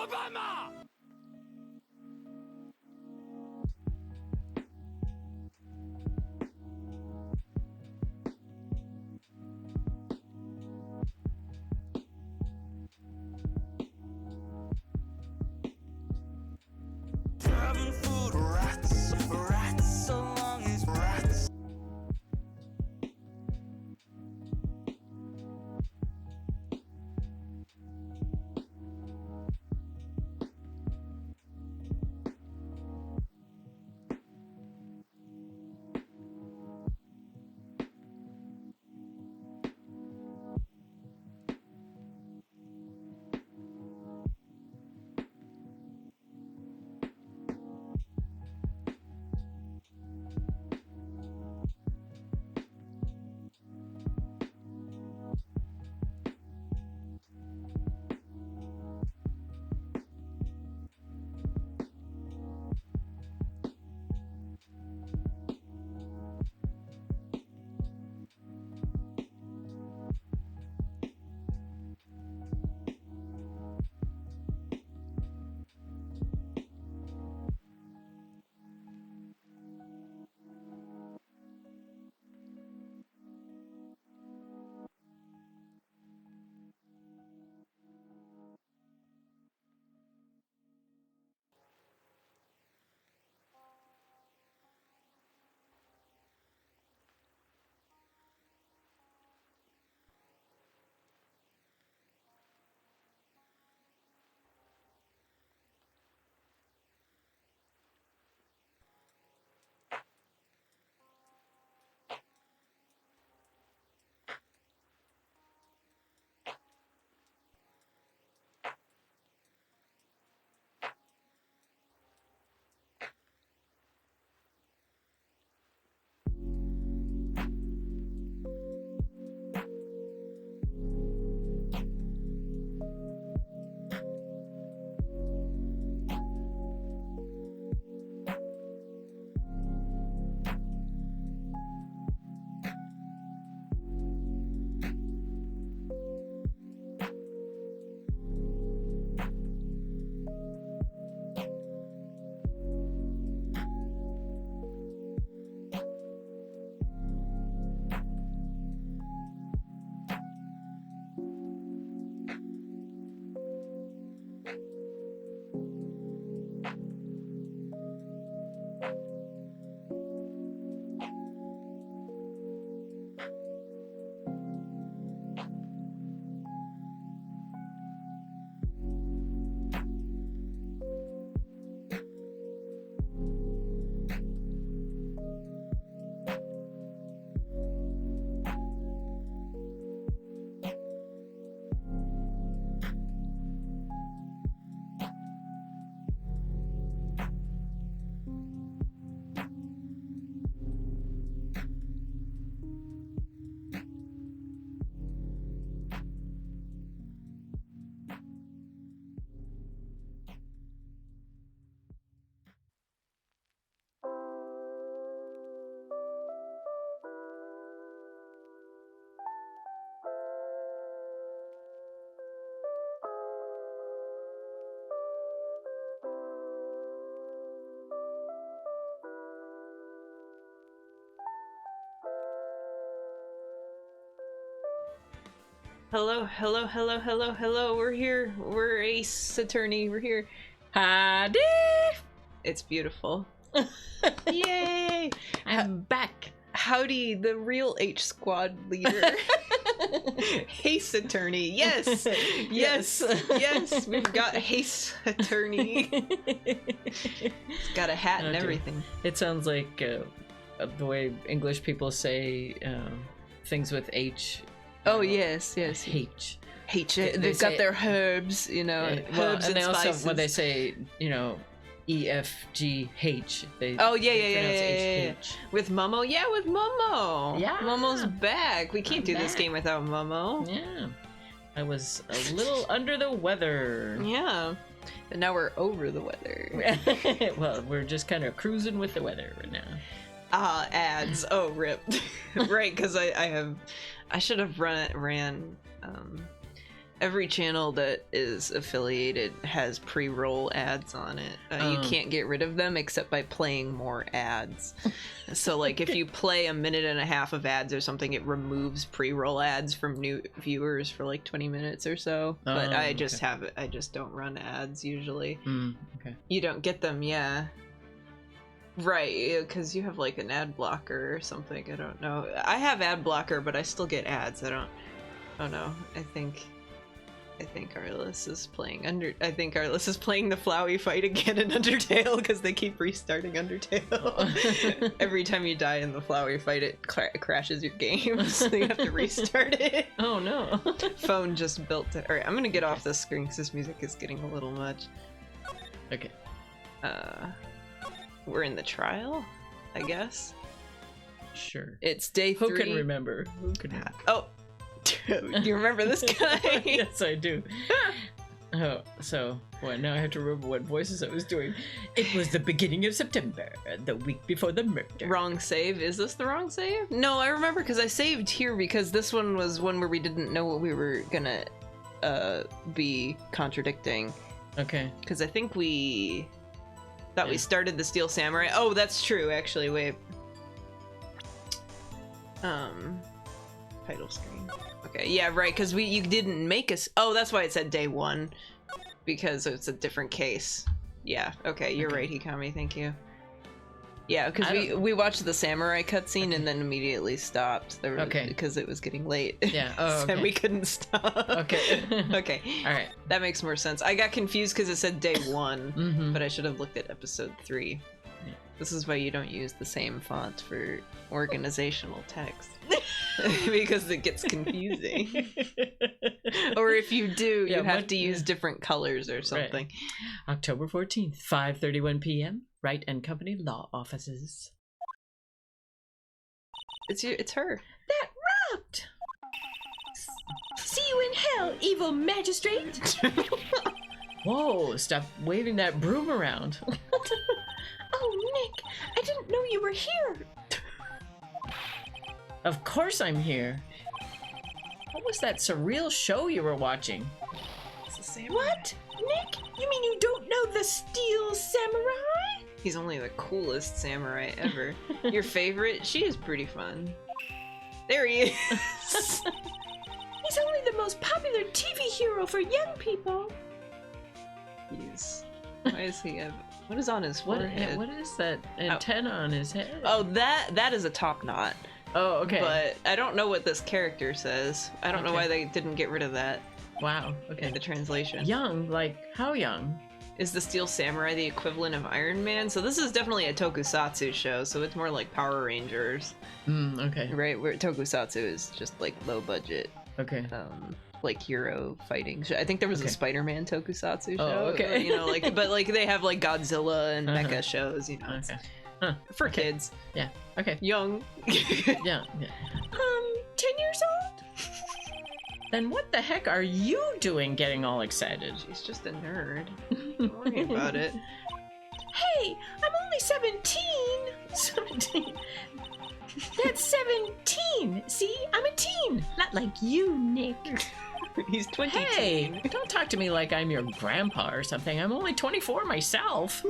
Obama! Driving food rats, rats, so long as rats. Hello, hello, hello, hello, hello. We're here. We're Ace Attorney. We're here. Howdy! It's beautiful. Yay! I'm back. Howdy, the real H Squad leader. Ace Attorney. Yes. Yes. Yes. We've got Ace Attorney. It's got a hat and Okay. everything. It sounds like the way English people say things with H. Oh, yes, yes. H. H. They They've say- got their herbs, you know, Well, herbs and they spices. also, when they say, EFGH, they Oh, yeah, they yeah, pronounce yeah. HH. With Momo? Yeah, with Momo. Yeah. Momo's back. We can't I'm do this back. game without Momo. Yeah. I was a little under the weather. Yeah. But now we're over the weather. Well, we're just kind of cruising with the weather right now. Ads. Oh, rip. Right, because I should have ran Every channel that is affiliated has pre-roll ads on it. You can't get rid of them except by playing more ads. So like if you play a minute and a half of ads or something, it removes pre-roll ads from new viewers for like 20 minutes or so. But I just have it. I just don't run ads usually. Okay. You don't get them, yeah. Right, because you have like an ad blocker or something. I don't know. I have ad blocker, but I still get ads. I don't know. I think Arliss is playing the Flowey fight again in Undertale because they keep restarting Undertale. Every time you die in the Flowey fight, it crashes your game, so you have to restart it. Oh no. Phone just built it. Alright, I'm gonna get off this screen because this music is getting a little much. Okay. We're in the trial, I guess. Sure. It's day 3. Who can remember? Oh, do you remember this guy? Yes, I do. Oh, so what? Now I have to remember what voices I was doing. It was the beginning of September, the week before the murder. Wrong save. Is this the wrong save? No, I remember because I saved here because this one was one where we didn't know what we were gonna be contradicting. Okay. Because I think we thought we started the Steel Samurai. Oh, that's true. Actually, wait. Title screen. Okay, yeah, right, because you didn't make us. Oh, that's why it said day 1, because it's a different case. Yeah, okay, you're right, Hikami, thank you. Yeah, because we watched the samurai cutscene and then immediately stopped. Because it was getting late. Yeah, oh, okay. And we couldn't stop. Okay. Okay. Alright. That makes more sense. I got confused because it said day 1, but I should have looked at episode 3. Yeah. This is why you don't use the same font for organizational text. Because it gets confusing. Or if you do, you have to use different colors or something. Right. October 14th, 5:31 p.m. Wright and Company Law Offices. It's her. That rocked! See you in hell, evil magistrate! Whoa, stop waving that broom around. Oh, Nick, I didn't know you were here. Of course I'm here. What was that surreal show you were watching? It's the samurai. What? Nick, you mean you don't know the Steel Samurai? He's only the coolest samurai ever. Your favorite? She is pretty fun. There he is. He's only the most popular TV hero for young people. Why is he have... What is on his forehead? What is that antenna on his head? Oh, that is a top knot. Oh, okay. But I don't know what this character says. I don't know why they didn't get rid of that. Wow. Okay. In the translation. Young? Like, how young? Is the Steel Samurai the equivalent of Iron Man? So this is definitely a tokusatsu show, so it's more like Power Rangers. Okay. Right, where tokusatsu is just like low budget. Okay. Like hero fighting show. I think there was a Spider-Man tokusatsu show. Oh, okay. You know, like, but like they have like Godzilla and mecha shows, you know. Okay. Huh. For kids. Yeah. Okay. Young. Yeah. 10 years old? Then what the heck are you doing getting all excited? She's just a nerd. Don't worry about it. Hey, I'm only 17. 17. That's 17. See, I'm a teen. Not like you, Nick. He's 22. Hey, don't talk to me like I'm your grandpa or something. I'm only 24 myself.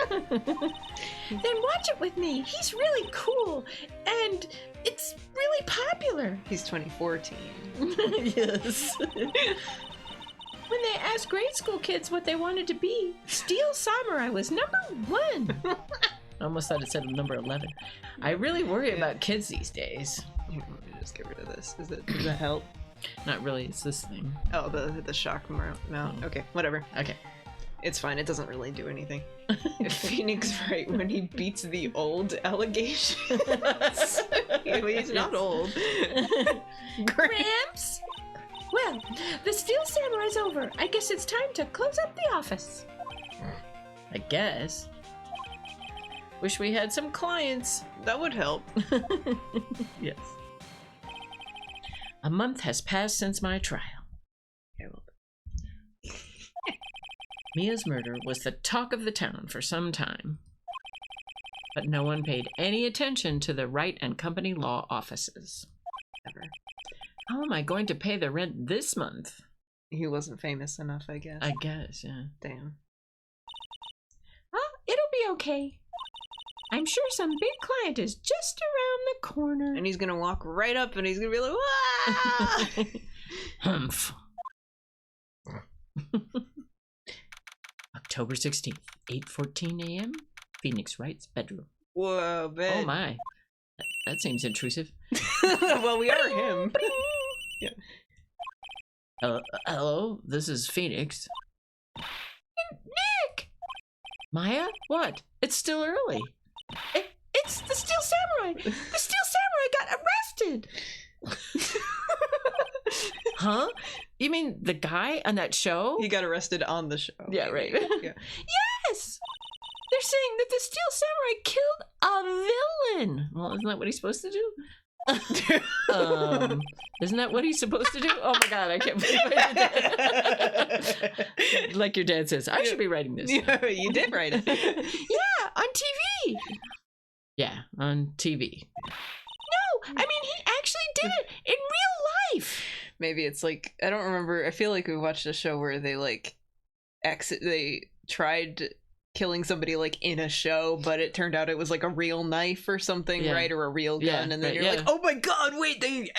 Then watch it with me. He's really cool, and it's really popular. He's 2014. Yes. When they asked grade school kids what they wanted to be, Steel Samurai was #1. I almost thought it said number 11. I really worry about kids these days. Let me just get rid of this. Does that help? Not really, it's this thing. Oh, the shock mount. Okay, whatever. Okay. It's fine, it doesn't really do anything. Phoenix Wright when he beats the old allegations. He's not old. Gramps? Well, the Steel Samurai's over. I guess it's time to close up the office. I guess. Wish we had some clients. That would help. Yes. A month has passed since my trial. Mia's murder was the talk of the town for some time, but no one paid any attention to the Wright and Company law offices. Ever. How am I going to pay the rent this month? He wasn't famous enough, I guess. I guess, yeah. Damn. Oh, it'll be okay. I'm sure some big client is just around the corner. And he's gonna walk right up and he's gonna be like, "Wah!" Humph. October 16th, 8:14 a.m. Phoenix Wright's bedroom. Whoa, man. Oh my. That seems intrusive. Well, we are him. Hello, this is Phoenix. Nick! Maya? What? It's still early. It's the Steel Samurai! The Steel Samurai got arrested! Huh? You mean the guy on that show? He got arrested on the show. Yeah, right. Yeah. Yes! They're saying that the Steel Samurai killed a villain! Well, isn't that what he's supposed to do? Isn't that what he's supposed to do? Oh my god, I can't believe I did that. Like your dad says, I should be writing this. Yeah, you did write it. Yeah, on TV! Yeah, on TV. No, I mean, he actually did it in real life! Maybe it's like, I don't remember. I feel like we watched a show where they like they tried killing somebody like in a show, but it turned out it was like a real knife or something, Yeah. right? Or a real gun, Yeah, and then right, you're yeah. like, oh my god, wait, it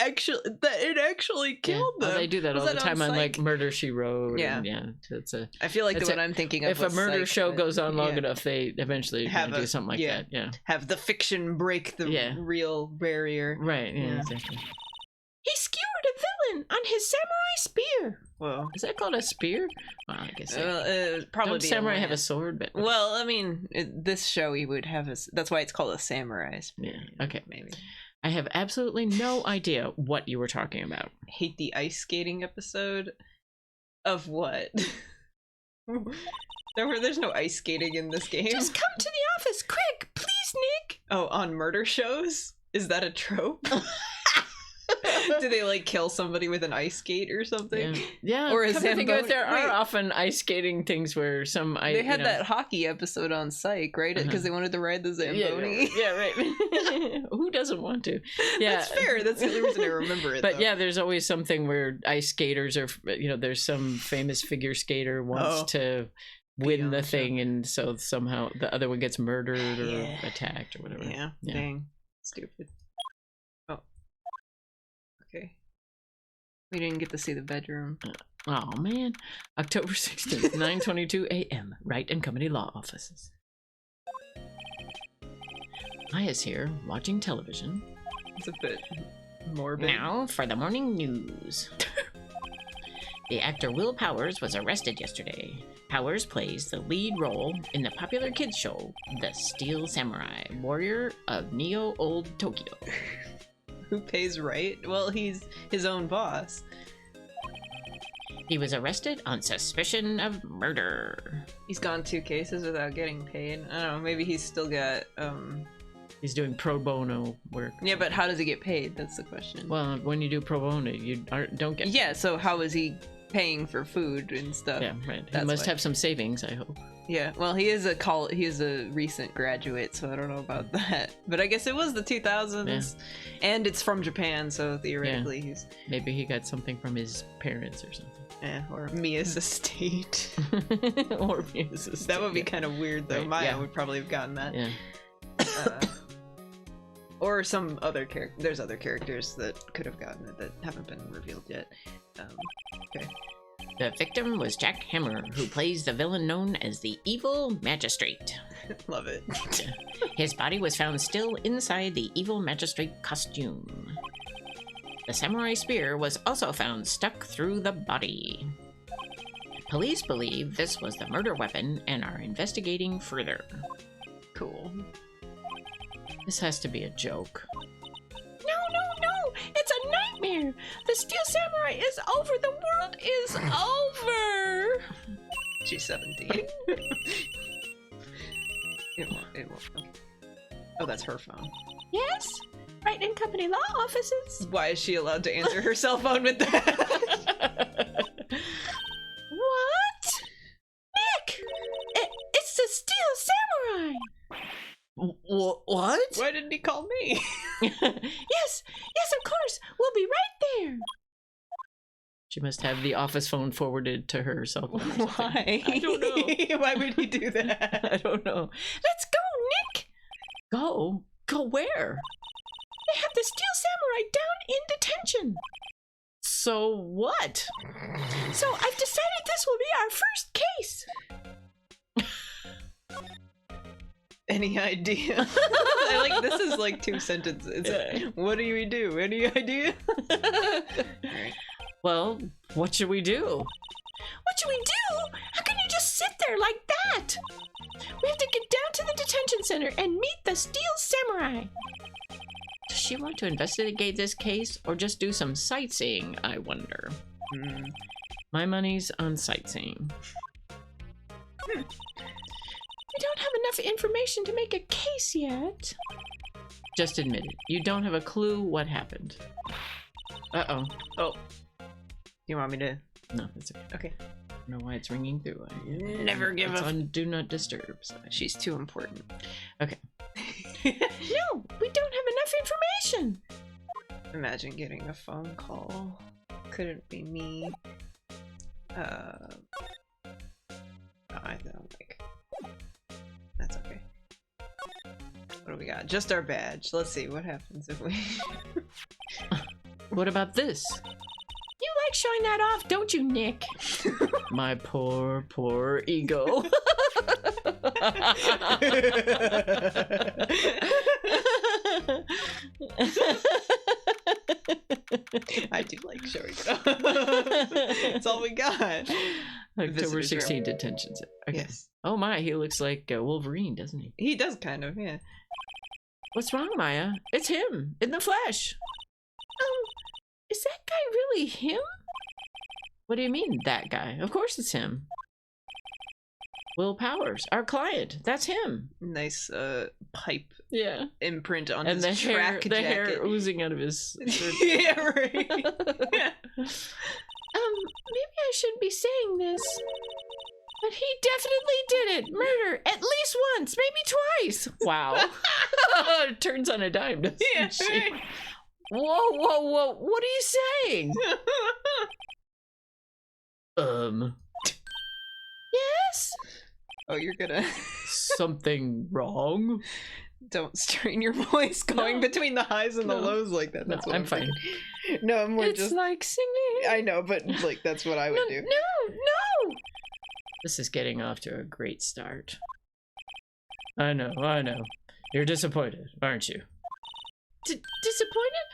actually killed Yeah. them. Oh, they do that Was all the that time on like Psych? Murder She Wrote. Yeah. And, yeah. It's a I feel like the it's one a- I'm thinking of if a was murder Psych, show but- goes on long yeah. enough, they eventually Have do a- something like yeah. that. Yeah. Have the fiction break the Yeah. real barrier. Right. Yeah. Yeah. Exactly. He skewered a villain on his samurai spear! Whoa. Is that called a spear? Well, I guess. Probably Don't be samurai have a lance. sword? But Well, I mean, this show he would have that's why it's called a samurai. yeah. Okay. Maybe. I have absolutely no idea what you were talking about. Hate the ice skating episode of what? There's no ice skating in this game. Just come to the office, quick! Please, Nick! Oh, on murder shows? Is that a trope? Do they like kill somebody with an ice skate or something? Yeah. Yeah. Or a come to think of it, Zamboni- there wait. are often ice skating things where some They had that hockey episode on Psych, right? Because they wanted to ride the Zamboni. Yeah, right. Who doesn't want to? Yeah, That's fair. That's the only reason I remember it. But though. yeah, there's always something where ice skaters are, there's some famous figure skater wants Oh. to Be win on the the show. thing, and so somehow the other one gets murdered or Yeah. attacked or whatever. Yeah. Yeah. Dang. Stupid. Oh. Okay. We didn't get to see the bedroom. Oh man, October 16th, 9:22 a.m. Wright and Company Law Offices. Maya's here watching television. It's a bit morbid. Now for the morning news. The actor Will Powers was arrested yesterday. Powers plays the lead role in the popular kids show, The Steel Samurai, Warrior of Neo Old Tokyo. Who pays right? Well, he's his own boss. He was arrested on suspicion of murder. He's gone 2 cases without getting paid. I don't know, maybe he's still got He's doing pro bono work. yeah, but how does he get paid? That's the question. Well, when you do pro bono, you don't get. yeah, so how is he paying for food and stuff? Yeah, right. He That's must why. have some savings, I hope. Yeah, well, he is a recent graduate, so I don't know about that. But I guess it was the 2000s, and it's from Japan, so theoretically he's Maybe he got something from his parents or or Mia's estate. something. Or his That would be kind of weird, though. Right, Maya yeah. would probably have gotten that. Yeah. Or some other character. There's other characters that could have gotten it that haven't been revealed yet. Okay. The victim was Jack Hammer, who plays the villain known as the Evil Magistrate. Love it. His body was found still inside the Evil Magistrate costume. The samurai spear was also found stuck through the body. Police believe this was the murder weapon and are investigating further. Cool. This has to be a joke. No! It's a nightmare! The Steel Samurai is over! The world is over! She's 17. It won't. Okay. Oh, that's her phone. Yes? Wright and Company Law Offices? Why is she allowed to answer her cell phone with that? What? Nick! It's the Steel Samurai! What? Why didn't he call me? Yes, of course! We'll be right there! She must have the office phone forwarded to her cell phone. Or something. Why? I don't know. Why would he do that? I don't know. Let's go, Nick! Go? Go where? They have the Steel Samurai down in detention. So what? So I've decided this will be our first case. Any idea? I like this is like 2 sentences. What do we do? Any idea? Alright. Well, what should we do? What should we do? How can you just sit there like that? We have to get down to the detention center and meet the Steel Samurai. Does she want to investigate this case or just do some sightseeing, I wonder? My money's on sightseeing. We don't have enough information to make a case yet. Just admit it. You don't have a clue what happened. Uh-oh. Oh. You want me to? No, it's okay. Okay. I don't know why it's ringing through. Never give it's a- on Do Not Disturb. So She's too important. Okay. No, we don't have enough information. Imagine getting a phone call. Could it be me? I don't like. That's okay. What do we got? Just our badge. Let's see what happens if we. What about this? You like showing that off, don't you, Nick? My poor, poor ego. I do like showing it off. That's all we got. October Visitor's 16 detention center. Okay. Yes. Oh my, he looks like Wolverine, doesn't he? He does kind of, yeah. What's wrong, Maya? It's him, in the flesh. Is that guy really him? What do you mean, that guy? Of course it's him. Will Powers, our client. That's him. Nice pipe Yeah. imprint on And his the hair, track the jacket. hair oozing out of his shirt. Yeah, right. Maybe I shouldn't be saying this, but he definitely did it. Murder, at least once, maybe twice. Wow. Turns on a dime, doesn't Yeah, she? right. Whoa, whoa, whoa. What are you saying? Yes? Oh, you're gonna Something wrong? don't strain your voice going No. between the highs and the No. lows like that. No, That's what I'm fine. thinking. No, I'm more It's just. like singing. I know, but like that's what I would do. No. This is getting off to a great start. I know. You're disappointed, aren't you? Disappointed?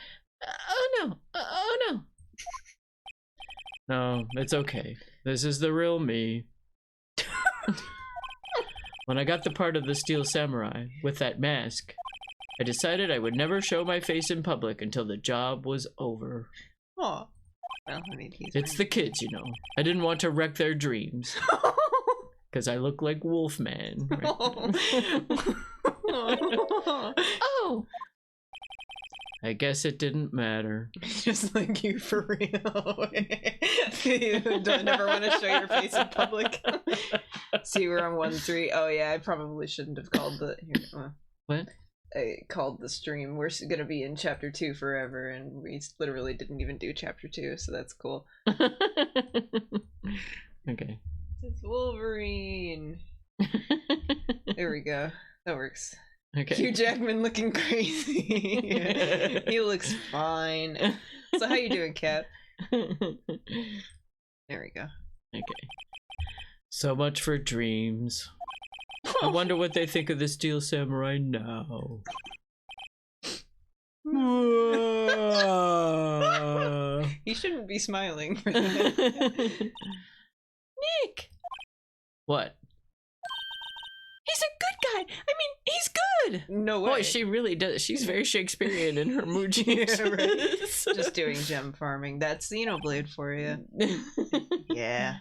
Oh no. No, it's okay. This is the real me. When I got the part of the Steel Samurai with that mask, I decided I would never show my face in public until the job was over. Oh. Well, I mean, he's. It's the kids, you know. I didn't want to wreck their dreams. Because I look like Wolfman. Right? Oh, I guess it didn't matter. Just like you for real. You don't never want to show your face in public. See, we're on 1-3. Oh yeah, I probably shouldn't have called the. Here, What? I called the stream. We're gonna be in chapter 2 forever, and we literally didn't even do chapter 2, so that's cool. Okay. It's Wolverine. There we go. That works. Okay. Hugh Jackman looking crazy. He looks fine. So how you doing, Kat? There we go. Okay. So much for dreams. I wonder what they think of the Steel Samurai now. You shouldn't be smiling. Nick. What? He's a good guy. I mean, he's good. No way. Boy, she really does. She's very Shakespearean in her mood changes. Yeah, right. Just doing gem farming. That's Xenoblade for you. Yeah.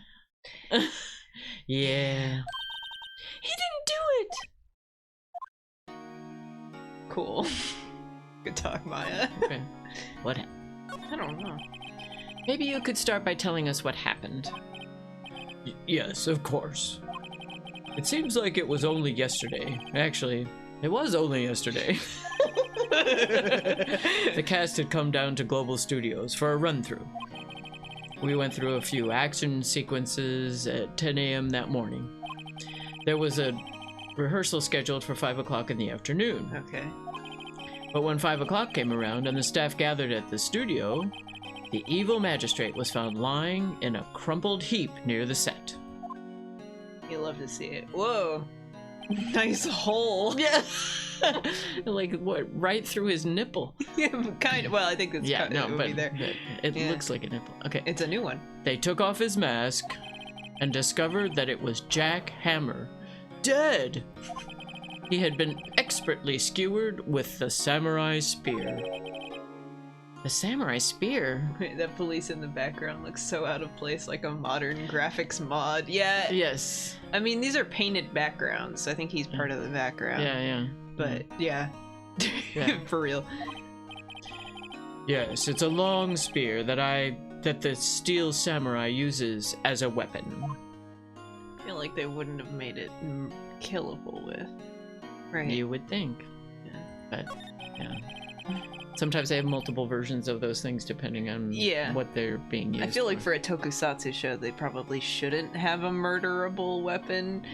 Yeah. He didn't do it. Cool. Good talk, Maya. Okay. What? I don't know. Maybe you could start by telling us what happened. Yes, of course. It seems like it was only yesterday. Actually, it was only yesterday. The cast had come down to Global Studios for a run-through. We went through a few action sequences at 10 a.m. that morning. There was a rehearsal scheduled for 5 o'clock in the afternoon. Okay. But when 5 o'clock came around and the staff gathered at the studio, the evil magistrate was found lying in a crumpled heap near the set. You love to see it. Whoa. Nice hole. Yeah. Like, what, right through his nipple? Yeah, kind of. Well, I think it's Yeah, kind no, it would but be there. it Yeah. looks like a nipple. Okay. It's a new one. They took off his mask and discovered that it was Jack Hammer, dead. He had been expertly skewered with the samurai spear. The samurai spear? The police in the background looks so out of place, like a modern graphics mod. Yeah. Yes. I mean, these are painted backgrounds. I think he's part of the background. Yeah. But yeah. Yeah. For real. Yes, it's a long spear that the steel samurai uses as a weapon. I feel like they wouldn't have made it killable with. Right. You would think. Yeah. But yeah. Sometimes they have multiple versions of those things depending on Yeah. what they're being used I feel like for a tokusatsu show, they probably shouldn't have a murderable weapon.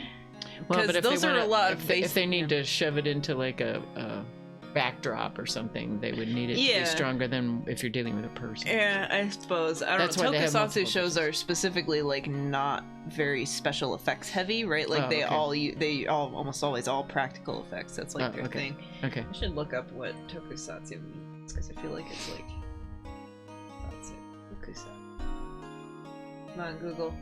Well, Because those are a lot of if they need to shove it into like a backdrop or something, they would need it to Yeah. be stronger than if you're dealing with a person. Yeah, I suppose. I don't That's know. why they have Tokusatsu multiple shows are specifically like not very special effects heavy, right? Like Oh, they okay. they almost always all practical effects. That's like Oh, their okay. thing. Okay. I should look up what tokusatsu means because I feel like it's like tokusatsu. Come on, Google.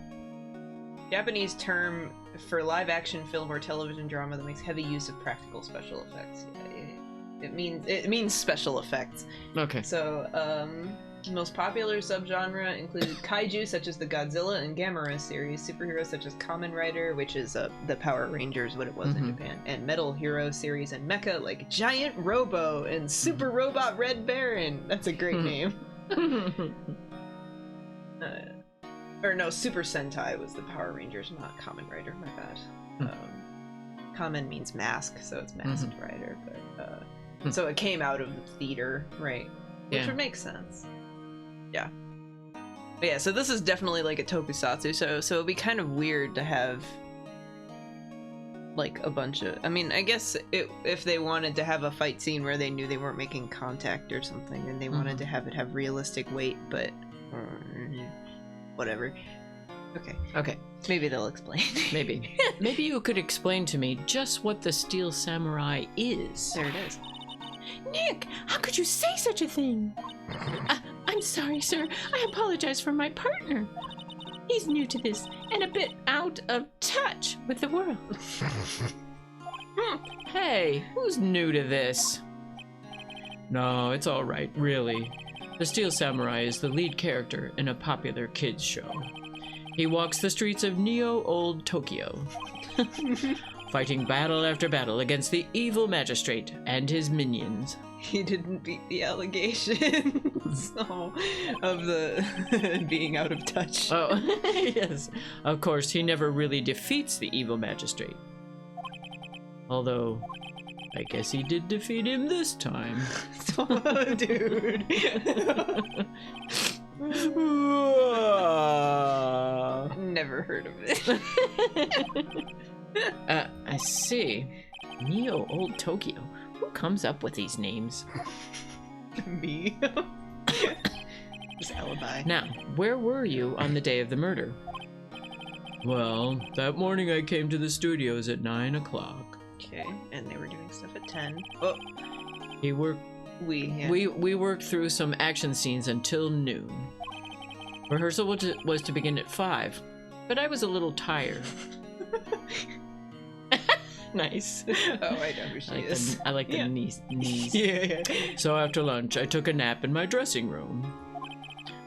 Japanese term for live action film or television drama that makes heavy use of practical special effects. Yeah, it means special effects. Okay. So, most popular subgenre include kaiju, such as the Godzilla and Gamera series, superheroes such as Kamen Rider, which is the Power Rangers, what it was in Mhm. Japan, and Metal Hero series, and mecha like Giant Robo and Super Robot Red Baron. That's a great name. Or no, Super Sentai was the Power Rangers, not Kamen Rider. My bad. Kamen means mask, so it's Masked Rider. But so it came out of the theater, right? Which Yeah. would make sense. Yeah. But yeah, so this is definitely like a tokusatsu, so it'd be kind of weird to have like a bunch of, I mean, I guess if they wanted to have a fight scene where they knew they weren't making contact or something and they wanted to have it have realistic weight, but whatever. Okay, maybe they'll explain. Maybe. Maybe you could explain to me just what the steel samurai is. There it is. Nick, how could you say such a thing? I'm sorry, sir. I apologize for my partner. He's new to this and a bit out of touch with the world. Hey, who's new to this? No, it's all right, really. The Steel Samurai is the lead character in a popular kids show. He walks the streets of Neo Old Tokyo, fighting battle after battle against the evil magistrate and his minions. He didn't beat the allegations of the being out of touch. Oh, yes. Of course, he never really defeats the evil magistrate. Although, I guess he did defeat him this time. Dude. Never heard of it. I see. Neo Old Tokyo. Who comes up with these names? Me. His alibi. Now, where were you on the day of the murder? Well, that morning I came to the studios at 9 o'clock. Okay, and they were doing stuff at 10. Oh, We worked through some action scenes until noon. Rehearsal was to begin at 5, but I was a little tired. Nice. Oh, I know who she is. I like the Yeah. knees. Yeah. So after lunch, I took a nap in my dressing room.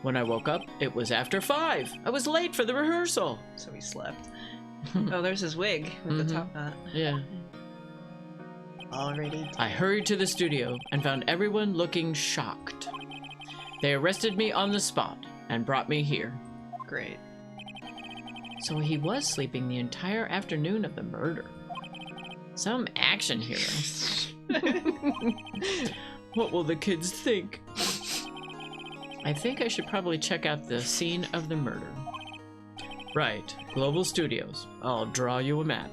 When I woke up, it was after 5. I was late for the rehearsal. So he slept. Oh, there's his wig with Mhm. the top knot. Yeah. Already. I hurried to the studio and found everyone looking shocked. They arrested me on the spot and brought me here. Great. So he was sleeping the entire afternoon of the murder. Some action hero. What will the kids think? I think I should probably check out the scene of the murder. Right, Global Studios. I'll draw you a map.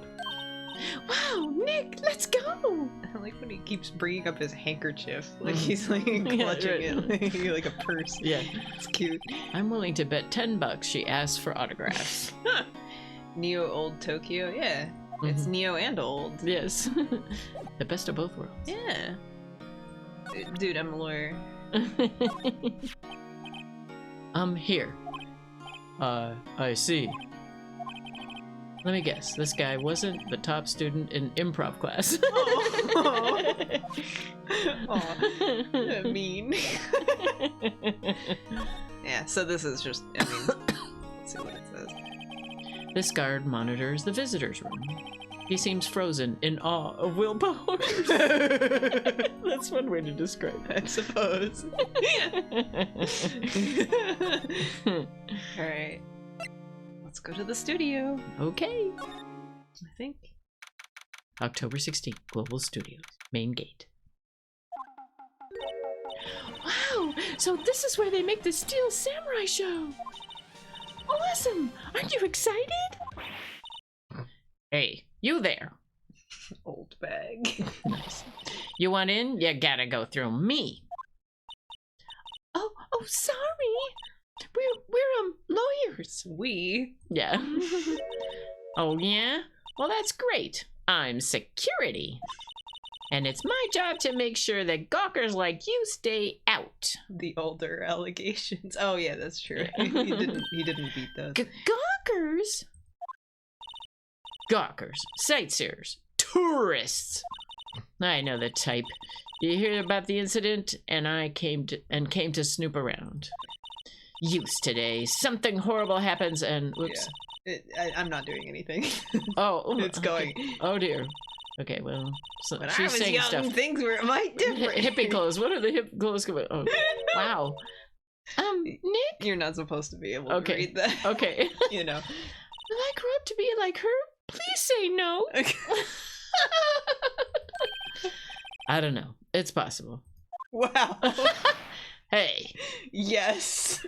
Wow, Nick, let's go! I like when he keeps bringing up his handkerchief, like he's like clutching right. it like a purse. Yeah. It's cute. I'm willing to bet $10 she asks for autographs. Neo Old Tokyo, yeah. It's Neo and old. Yes. The best of both worlds. Yeah. Dude, I'm a lawyer. Here. I see. Let me guess, this guy wasn't the top student in improv class. Aw, mean. Yeah, so this is just, I mean, let's see what it says. This guard monitors the visitor's room. He seems frozen in awe of Will Powers. That's one way to describe it. I suppose. Alright. Let's go to the studio, Okay. I think. October 16th, Global Studios, main gate. Wow, so this is where they make the Steel Samurai show. Awesome! Aren't you excited? Hey, you there. Old bag. Nice. You want in? You gotta go through me. Oh, sorry. We're lawyers. We. Yeah. Oh, yeah? Well, that's great. I'm security. And it's my job to make sure that gawkers like you stay out. The older allegations. Oh yeah, that's true. He didn't beat those. Gawkers? Gawkers, sightseers, tourists. I know the type. You hear about the incident, and I came to snoop around. Use today. Something horrible happens, and whoops. Yeah. I'm not doing anything. Oh, It's going. Oh dear. Okay, well, so When she's I was saying young, stuff. things were might different. Hippie clothes. What are the hip clothes? Oh, wow. Nick, You're not supposed to be able Okay. to read that. Okay. You know. will I grow up to be like her? Please say no. I don't know. It's possible. Wow. Hey, Yes.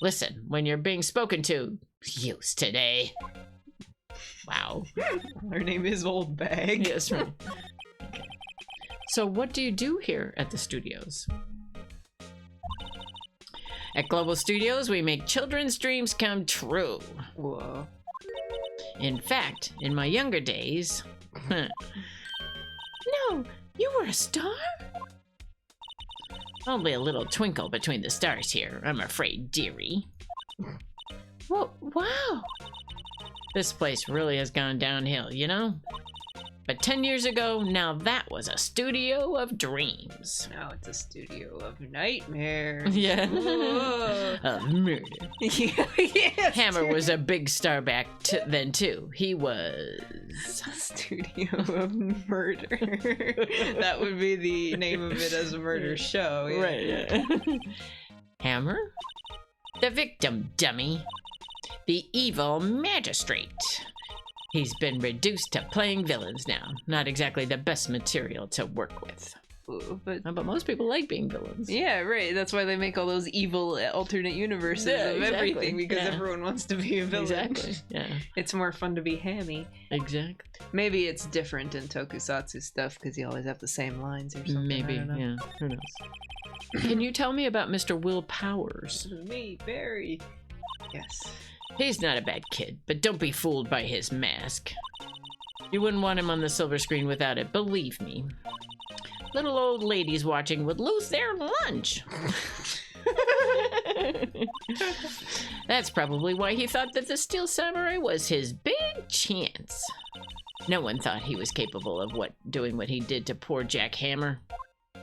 listen, when you're being spoken to, use today. Wow. Her name is Old Bag. Yes, right. Okay. So what do you do here at the studios? At Global Studios, we make children's dreams come true. Whoa. In fact, in my younger days, No, you were a star? only a little twinkle between the stars here, I'm afraid, dearie. Well, wow. This place really has gone downhill, you know? But 10 years ago, now that was a studio of dreams. Now it's a studio of nightmares. Yeah. Whoa. Of murder. Yeah, yes, Hammer dude. was a big star back then, too. He was... Studio of Murder. That would be the name of it as a murder show. Yeah. Right, yeah. Hammer? The victim, dummy. The evil magistrate. He's been reduced to playing villains now. Not exactly the best material to work with. Ooh, but But most people like being villains. yeah, right. That's why they make all those evil alternate universes Yeah, of exactly. everything, because Yeah. everyone wants to be a villain. Exactly. Yeah, It's more fun to be Hammy. exactly. Maybe it's different in tokusatsu stuff because you always have the same lines or something. I Maybe, don't know. yeah. Who knows? Can you tell me about Mr. Will Powers? This is me, Barry. Yes. He's not a bad kid, but don't be fooled by his mask. You wouldn't want him on the silver screen without it, believe me. Little old ladies watching would lose their lunch. That's probably why he thought that the Steel Samurai was his big chance. No one thought he was capable of doing what he did to poor Jack Hammer.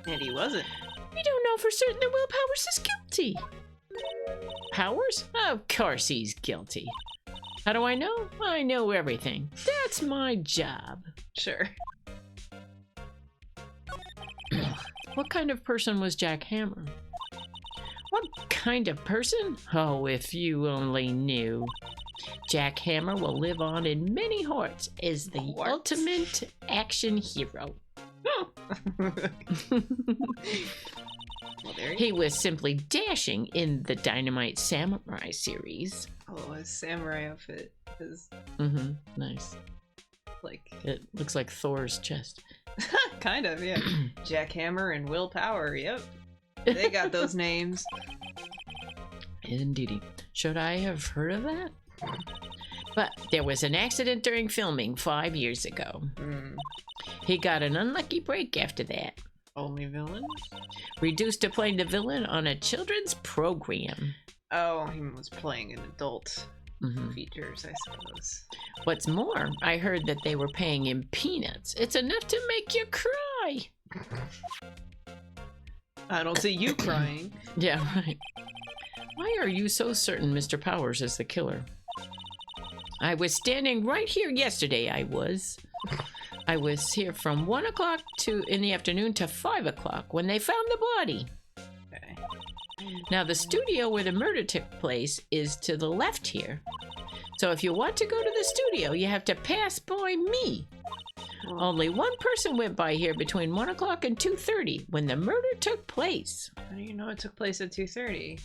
And he wasn't. We don't know for certain that Will Powers is guilty. Powers? Of course he's guilty. How do I know? I know everything. That's my job. Sure. What kind of person was Jack Hammer? What kind of person? Oh, if you only knew. Jack Hammer will live on in many hearts as the What? ultimate action hero. Well, there you He was simply dashing in the Dynamite Samurai series. Oh, his samurai outfit is Mm-hmm. Nice. like It looks like Thor's chest. kind of, yeah. Jackhammer and Will Power, yep. They got those names. Indeedy. Should I have heard of that? But there was an accident during filming 5 years ago. Hmm. He got an unlucky break after that. Only villains? Reduced to playing the villain on a children's program. Oh, he was playing an adult Mhm. features, I suppose. What's more, I heard that they were paying him peanuts. It's enough to make you cry. I don't see you crying. Yeah, right. Why are you so certain Mr. Powers is the killer? I was standing right here yesterday, I was here from 1 o'clock in the afternoon to 5 o'clock when they found the body. Okay. Now, the studio where the murder took place is to the left here. So if you want to go to the studio, you have to pass by me. Well, Only one person went by here between 1 o'clock and 2:30 when the murder took place. how do you know it took place at 2:30?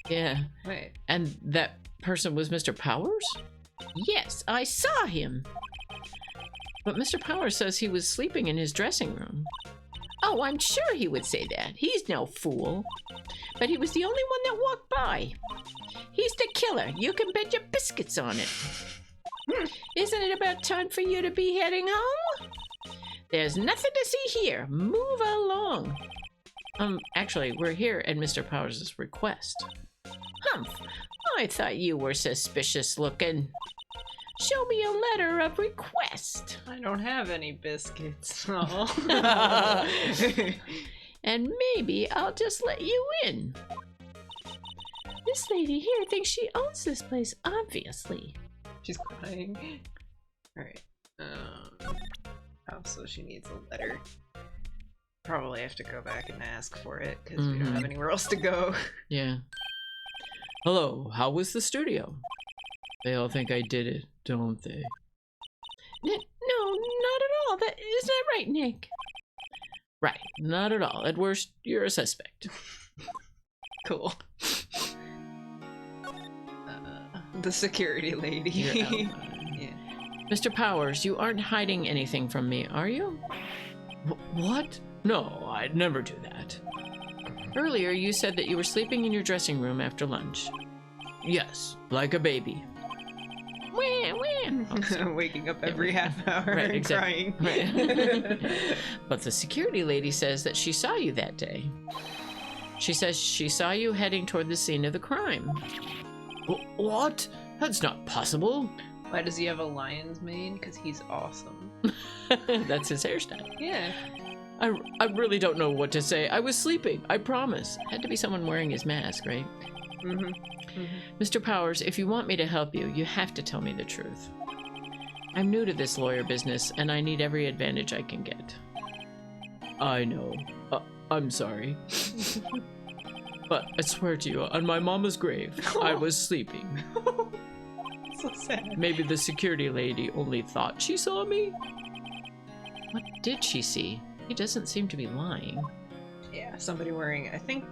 Yeah, Wait. and that person was Mr. Powers? Yes, I saw him. But Mr. Powers says he was sleeping in his dressing room. Oh, I'm sure he would say that. He's no fool. But he was the only one that walked by. He's the killer. You can bet your biscuits on it. Isn't it about time for you to be heading home? There's nothing to see here. Move along. Actually, we're here at Mr. Powers' request. Humph. I thought you were suspicious looking. Show me a letter of request. I don't have any biscuits. Oh. And maybe I'll just let you in. This lady here thinks she owns this place, obviously. She's crying. Alright. Oh, so she needs a letter. Probably have to go back and ask for it, because we don't have anywhere else to go. Yeah. Hello, how was the studio? They all think I did it, don't they? No, not at all. That isn't that right, Nick? Right, not at all. At worst, you're a suspect. Cool. The security lady. You're out. Yeah. Mr. Powers, you aren't hiding anything from me, are you? What? No, I'd never do that. Earlier, you said that you were sleeping in your dressing room after lunch. Yes, like a baby. Wah, wah. Waking up every half hour Right, and exactly. crying. Right. But the security lady says that she saw you that day. She says she saw you heading toward the scene of the crime. What? That's not possible. Why does he have a lion's mane? Because he's awesome. That's his hairstyle. Yeah. I really don't know what to say. I was sleeping, I promise. Had to be someone wearing his mask, right? Mm-hmm. Mr. Powers, if you want me to help you, you have to tell me the truth. I'm new to this lawyer business, and I need every advantage I can get. I know. I'm sorry. But I swear to you, on my mama's grave, I was sleeping. So sad. Maybe the security lady only thought she saw me? What did she see? He doesn't seem to be lying. Yeah, somebody wearing, I think,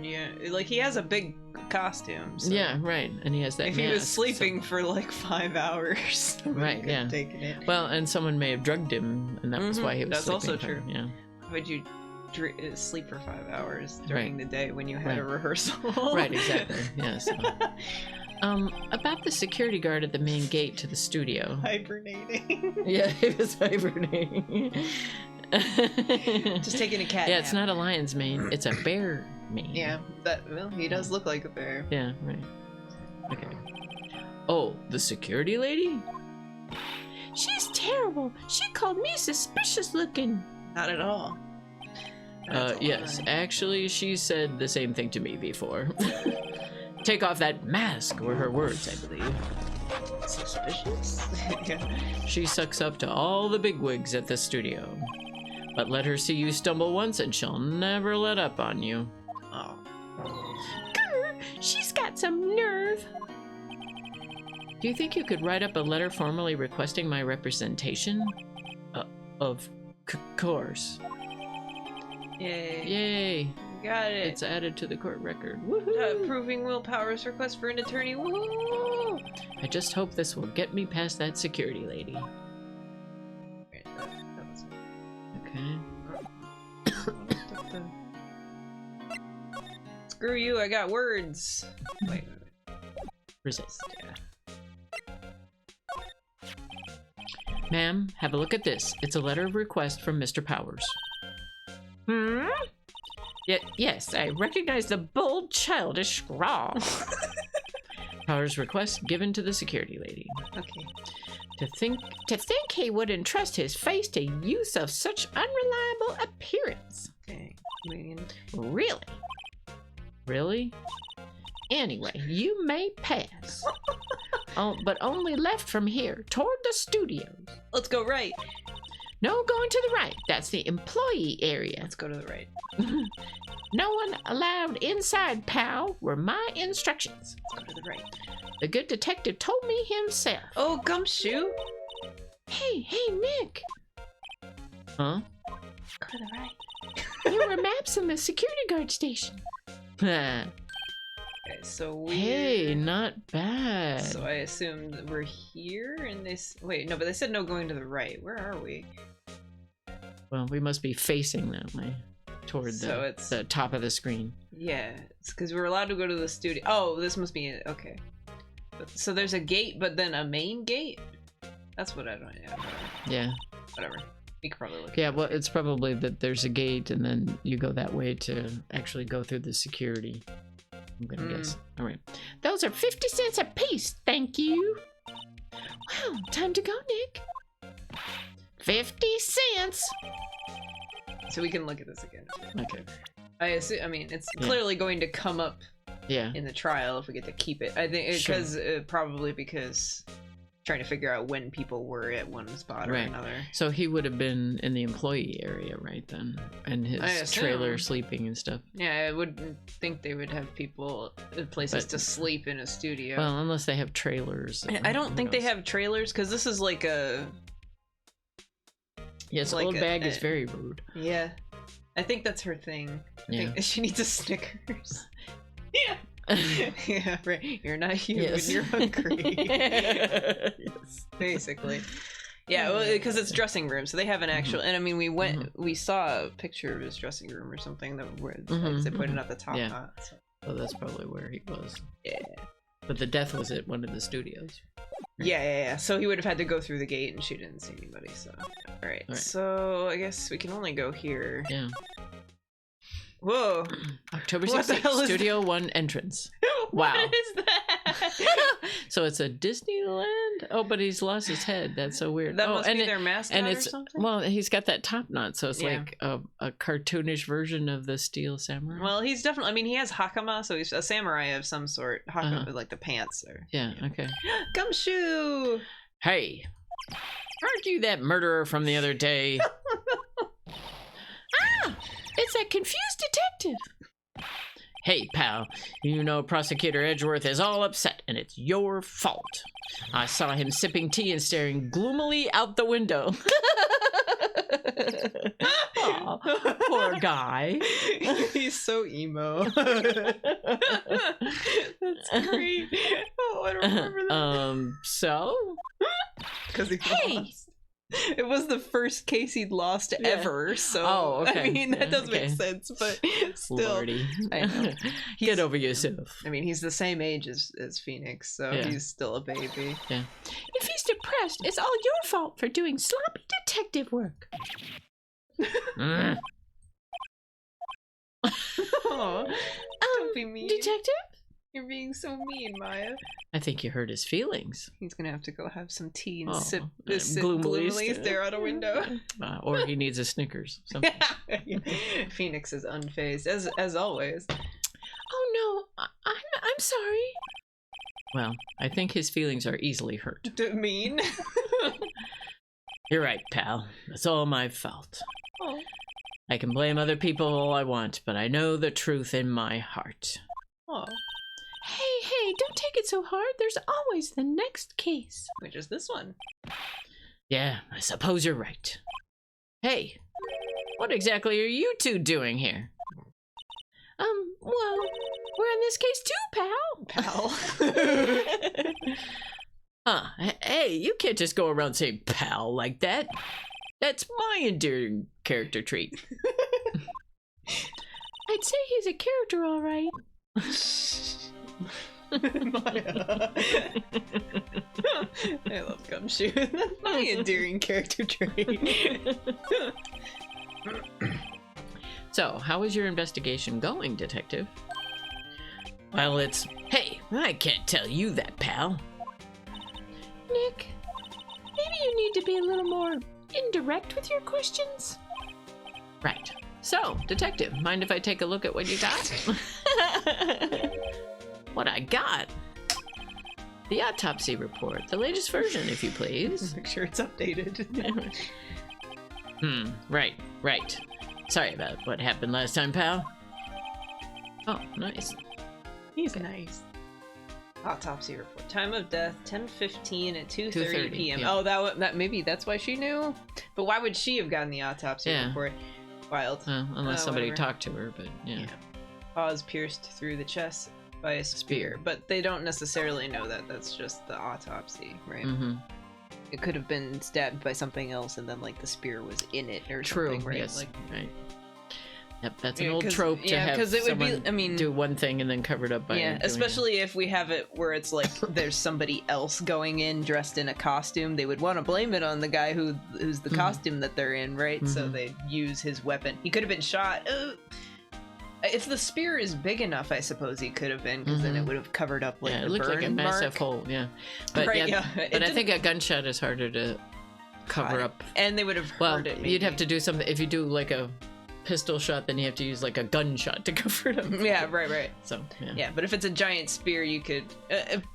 yeah, like he has a big costume. So Yeah, right. And he has that if mask. he was so- sleeping for like 5 hours, Right, yeah. taking it. Well, and someone may have drugged him, and that was why he was That's sleeping. also for- true. Yeah. Would you sleep for 5 hours during Right. the day when you had a Right. rehearsal? Right, exactly. Yes. About the security guard at the main gate to the studio. Hibernating. Yeah, he was hibernating. Just taking a cat Yeah, it's nap. not a lion's mane, it's a bear mane. Yeah, well, he does look like a bear. Yeah, right. Okay. Oh, the security lady? She's terrible. She called me suspicious looking. Not at all. That's a Yes, lie. actually, she said the same thing to me before. Take off that mask, were her words, I believe. Suspicious? Yeah. She sucks up to all the bigwigs at the studio. But let her see you stumble once and she'll never let up on you. Oh. Grr, she's got some nerve. Do you think you could write up a letter formally requesting my representation? Of course. Yay. Yay! Got it. It's added to the court record. Woohoo! Approving Will Power's request for an attorney. Woo! I just hope this will get me past that security lady. Right, that was Okay. Screw you, I got words. Wait. Resist. Ma'am, have a look at this. It's a letter of request from Mr. Powers. Hmm? Yes, I recognize the bold, childish scrawl. Powers request given to the security lady. Okay. To think he would entrust his face to use of such unreliable appearance. Okay. Waiting. Really? Really? Anyway, you may pass. Oh, but only left from here, toward the studios. Let's go right. No going to the right. That's the employee area. Let's go to the right. No one allowed inside, pal, were my instructions. Let's go to the right. The good detective told me himself. Oh, Gumshoe. Hey, Nick. Huh? Go to the right. There were maps in the security guard station. Okay, so we. Hey, not bad. So I assumed we're here, and wait, no, but they said no going to the right. Where are we? Well, we must be facing that way, toward So it's- the top of the screen. Yeah, it's because we're allowed to go to the studio. Oh, this must be it. Okay. So there's a gate, but then a main gate. That's what I don't. Yeah, Yeah. whatever. We could probably look. Yeah, well, it's probably that there's a gate and then you go that way to actually go through the security. I'm gonna guess. All right. Those are 50 cents a piece, thank you. Wow, time to go, Nick. 50 cents. So we can look at this again. Okay. I assume. I mean, it's Yeah. clearly going to come up Yeah. in the trial if we get to keep it. I think Sure. because probably because trying to figure out when people were at one spot or Right. another. So he would have been in the employee area, right then, and I his trailer assume. sleeping and stuff. Yeah, I wouldn't think they would have people places But- to sleep in a studio. Well, unless they have trailers. I don't who think they knows? have trailers because this is like a Yes, like old a- bag is a- very rude. yeah. I think that's her thing. I Yeah. think she needs a Snickers. Yeah. Yeah, right. You're not human. Yes. You're hungry. Yes. Basically. Yeah, well, because it's dressing room, so they have an actual. And I mean, we saw a picture of his dressing room or something that where like, they pointed out the top Yeah. knot. So. So that's probably where he was. Yeah. But the death was at one of the studios. Yeah. So he would have had to go through the gate, and she didn't see anybody. So, all right. Right. So I guess we can only go here. Yeah. Whoa! October What the 16th, hell is Studio 1 entrance. What Wow. is that? So it's a Disneyland? Oh, but he's lost his head. That's so weird. That oh, must and be it- their mascot and or it's something. well, he's got that top knot, so it's Yeah. like a cartoonish version of the Steel Samurai. Well, he's definitely. I mean, he has hakama, so he's a samurai of some sort. Hakama, Uh-huh. like the pants, or yeah, okay. gumshoe. Hey, aren't you that murderer from the other day? It's that confused detective. Hey, pal, you know Prosecutor Edgeworth is all upset, and it's your fault. I saw him sipping tea and staring gloomily out the window. Aw, poor guy. He's so emo. That's great. Oh, I don't remember that. So? Because he Hey! lost. It was the first case he'd lost Yeah. ever, so Oh, okay. I mean that Yeah, does okay. make sense, but still. Lordy. I know. Get over yourself. I mean, he's the same age as Phoenix, so Yeah. he's still a baby. If he's depressed, it's all your fault for doing sloppy detective work. Mm. Aw, don't be mean. Detective? You're being so mean, Maya. I think you hurt his feelings. He's gonna have to go have some tea and Oh, sit gloomily gloomily stare out a window. Or he needs a Snickers. Something. Phoenix is unfazed, as always. Oh no, I'm sorry. Well, I think his feelings are easily hurt. Mean. You're right, pal. It's all my fault. Oh. I can blame other people all I want, but I know the truth in my heart. Oh, Hey, don't take it so hard. There's always the next case. which is this one? Yeah, I suppose you're right. Hey, What exactly are you two doing here? Well, we're in this case too, pal. Huh. Hey, you can't just go around saying pal like that. That's my endearing character trait. I'd say he's a character, all right. I love Gumshoe. That's my endearing character trait. So, how is your investigation going, Detective? Well, it's... Hey, I can't tell you that, pal. Nick, maybe you need to be a little more indirect with your questions. Right. So, Detective, mind if I take a look at what you got? What I got? The autopsy report. The latest version, if you please. Make sure it's updated. Right. Sorry about what happened last time, pal. Oh, nice. He's nice. Autopsy report. Time of death: 10:15 at 2:30 p.m. yeah. Oh, that maybe that's why she knew. But why would she have gotten the autopsy Yeah. report? Wild. Unless somebody whatever. talked to her, but yeah. Paws pierced through the chest by a spear, but they don't necessarily know that. That's just the autopsy, right? Mm-hmm. It could have been stabbed by something else, and then like the spear was in it or True. something, right? Yes. Like, Right. Yep, that's an Yeah, old 'cause- trope to yeah, have 'cause it would be- someone I mean- do one thing and then cover it up by yeah, doing especially if we have it where it's like there's somebody else going in dressed in a costume. They would want to blame it on the guy who's the Mhm. costume that they're in, right? So Mhm. they use his weapon. He could have been shot. If the spear is big enough, I suppose he could have been, because then it Mhm. would have covered up like yeah, the it looked like a burn massive mark. hole. Yeah, but Right, yeah, yeah. but It I think a gunshot is harder to cover Right. up. And they would have heard Well, it. you'd have maybe. to do something if you do like a pistol shot, then you have to use like a gunshot to cover it up. Yeah, right. So yeah. Yeah, but if it's a giant spear, you could.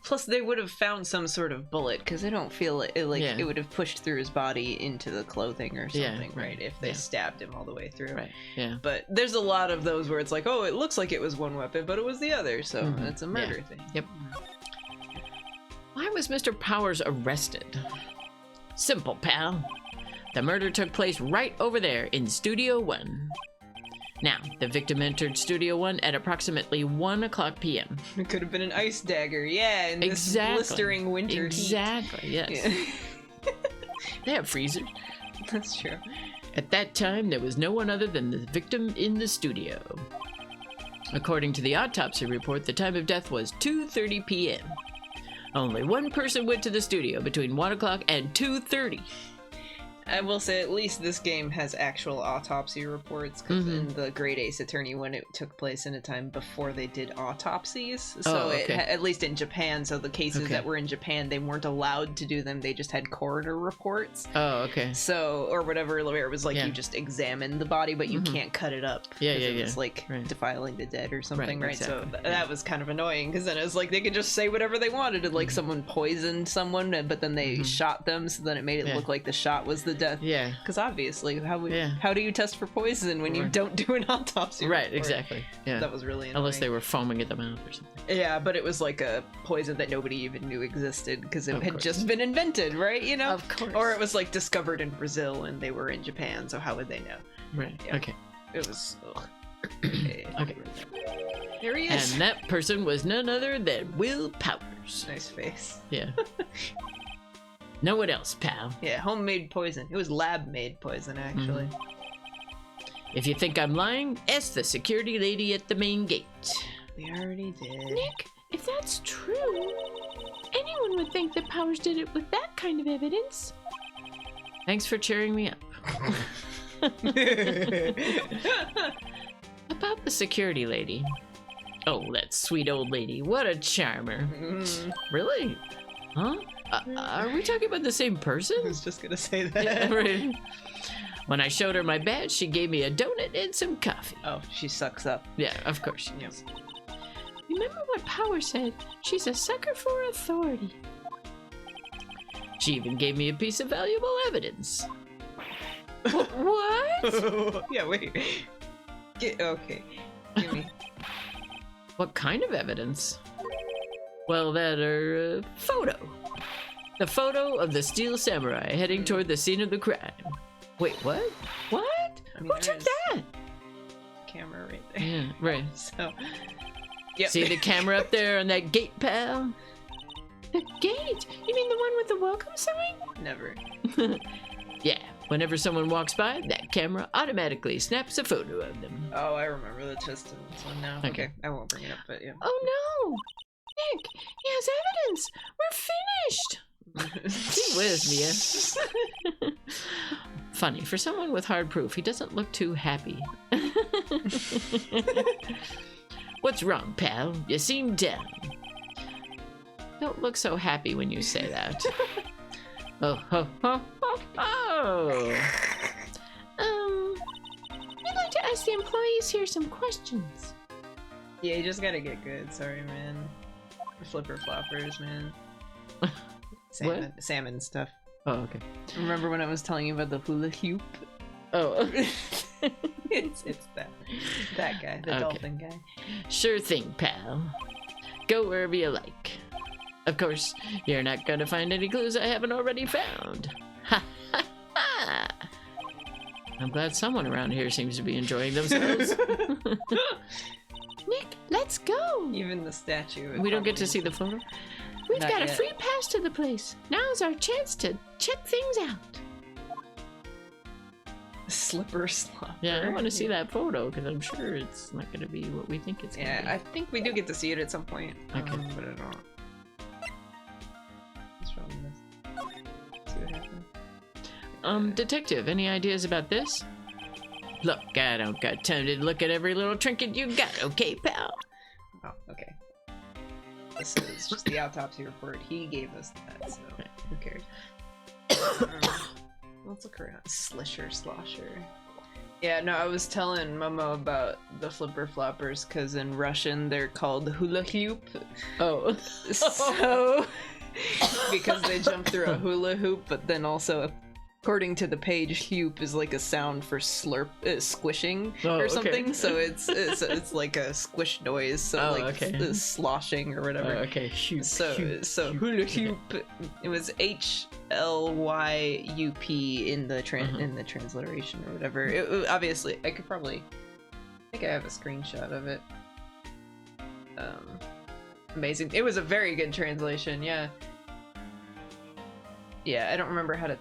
Plus, they would have found some sort of bullet, because I don't feel it. Like Yeah. it would have pushed through his body into the clothing or Yeah, something, right? right, If they yeah. stabbed him all the way through. Right. Yeah. But there's a lot of those where it's like, oh, it looks like it was one weapon, but it was the other, so Mhm. it's a murder thing. Yep. Why was Mr. Powers arrested? Simple, pal. The murder took place right over there in Studio 1. Now, the victim entered Studio 1 at approximately 1 o'clock p.m. It could have been an ice dagger, yeah, in Exactly. this blistering winter Exactly, yes. heat. Yeah. They have freezers. That's true. At that time, there was no one other than the victim in the studio. According to the autopsy report, the time of death was 2:30 p.m. Only one person went to the studio between 1 o'clock and 2:30. I will say, at least this game has actual autopsy reports, because Mhm. in the Great Ace Attorney one, it took place in a time before they did autopsies. So Oh, okay. at least in Japan, so the cases Okay. that were in Japan, they weren't allowed to do them. They just had coroner reports. Oh, okay. So, or whatever, where it was like Yeah. you just examine the body, but you Mhm. can't cut it up. Yeah, 'cause yeah, it was yeah. like Right. defiling the dead or something, right? So exactly, that was kind of annoying, because then it was like they could just say whatever they wanted. And, like Mhm. someone poisoned someone, but then they Mhm. shot them, so then it made it Yeah. look like the shot was the death. Yeah. Because obviously, Yeah. how do you test for poison when you Right. don't do an autopsy? Right, report? exactly. Yeah. That was really annoying. Unless they were foaming at the mouth or something. Yeah, but it was like a poison that nobody even knew existed, because it Of had course. just been invented, right? You know? Of course. Or it was like discovered in Brazil and they were in Japan, so how would they know? Right. Yeah. Okay. It was. Ugh. Okay. Okay. There he is. And that person was none other than Will Powers. Nice face. Yeah. No one else, pal. Yeah, homemade poison. It was lab-made poison, actually. Mm-hmm. If you think I'm lying, ask the security lady at the main gate. We already did. Nick, if that's true, anyone would think that Powers did it with that kind of evidence. Thanks for cheering me up. About the security lady. Oh, that sweet old lady. What a charmer. Mm, Really? Huh? Are we talking about the same person? I was just gonna say that. Yeah, right. When I showed her my badge, she gave me a donut and some coffee. Oh, she sucks up. Yeah, of course she Yep. does. Remember what Powers said? She's a sucker for authority. She even gave me a piece of valuable evidence. What? Yeah, wait. Okay. Give me. What kind of evidence? Well, that photo. The photo of the Steel Samurai heading toward the scene of the crime. Wait, what? What? I mean, Who took there's that? a camera right there. Yeah, right. So, yep. See the camera up there on that gate, pal? The gate? You mean the one with the welcome sign? Never. Yeah, whenever someone walks by, that camera automatically snaps a photo of them. Oh, I remember the twist in this one now. Okay. Okay, I won't bring it up, but yeah. Oh no! Nick, he has evidence! We're finished! Gee whiz, Mia. Funny, for someone with hard proof, he doesn't look too happy. What's wrong, pal? You seem down. Don't look so happy when you say that. Oh, ho, ho, ho, ho. I'd like to ask the employees here some questions. Yeah, you just gotta get good. Sorry, man. Flipper floppers, man. Salmon stuff. Oh, okay. Remember when I was telling you about the hula hoop? Oh, it's that guy, the Okay. dolphin guy. sure thing, pal. Go wherever you like. Of course, you're not gonna find any clues I haven't already found. Ha ha ha! I'm glad someone around here seems to be enjoying themselves. Nick, let's go! Even the statue. We don't get to see the photo? We've Not got a yet. free pass to the place. Now's our chance to check things out. slipper slopper. Yeah, I want to see that photo because I'm sure it's not going to be what we think it's going to Yeah, be. I think we do get to see it at some point. Okay. But I don't. What's wrong with this? See what happens. Detective, any ideas about this? Look, I don't got time to look at every little trinket you got, okay, pal? Oh, okay. This is just the autopsy report. He gave us that, so who cares? Let's look around. Slisher, slosher. Yeah, no, I was telling Momo about the flipper floppers because in Russian they're called hula hoop. Oh. So, because they jump through a hula hoop, but then also, according to the page, hoop is like a sound for squishing Oh, or okay. something. So it's like a squish noise. So Oh, like okay. sloshing or whatever. Okay, shoot. So shoot. hula hoop. It was HLYUP in the Uh-huh. in the transliteration or whatever. Obviously, I could probably. I think I have a screenshot of it. Amazing. It was a very good translation. Yeah. Yeah, I don't remember how to.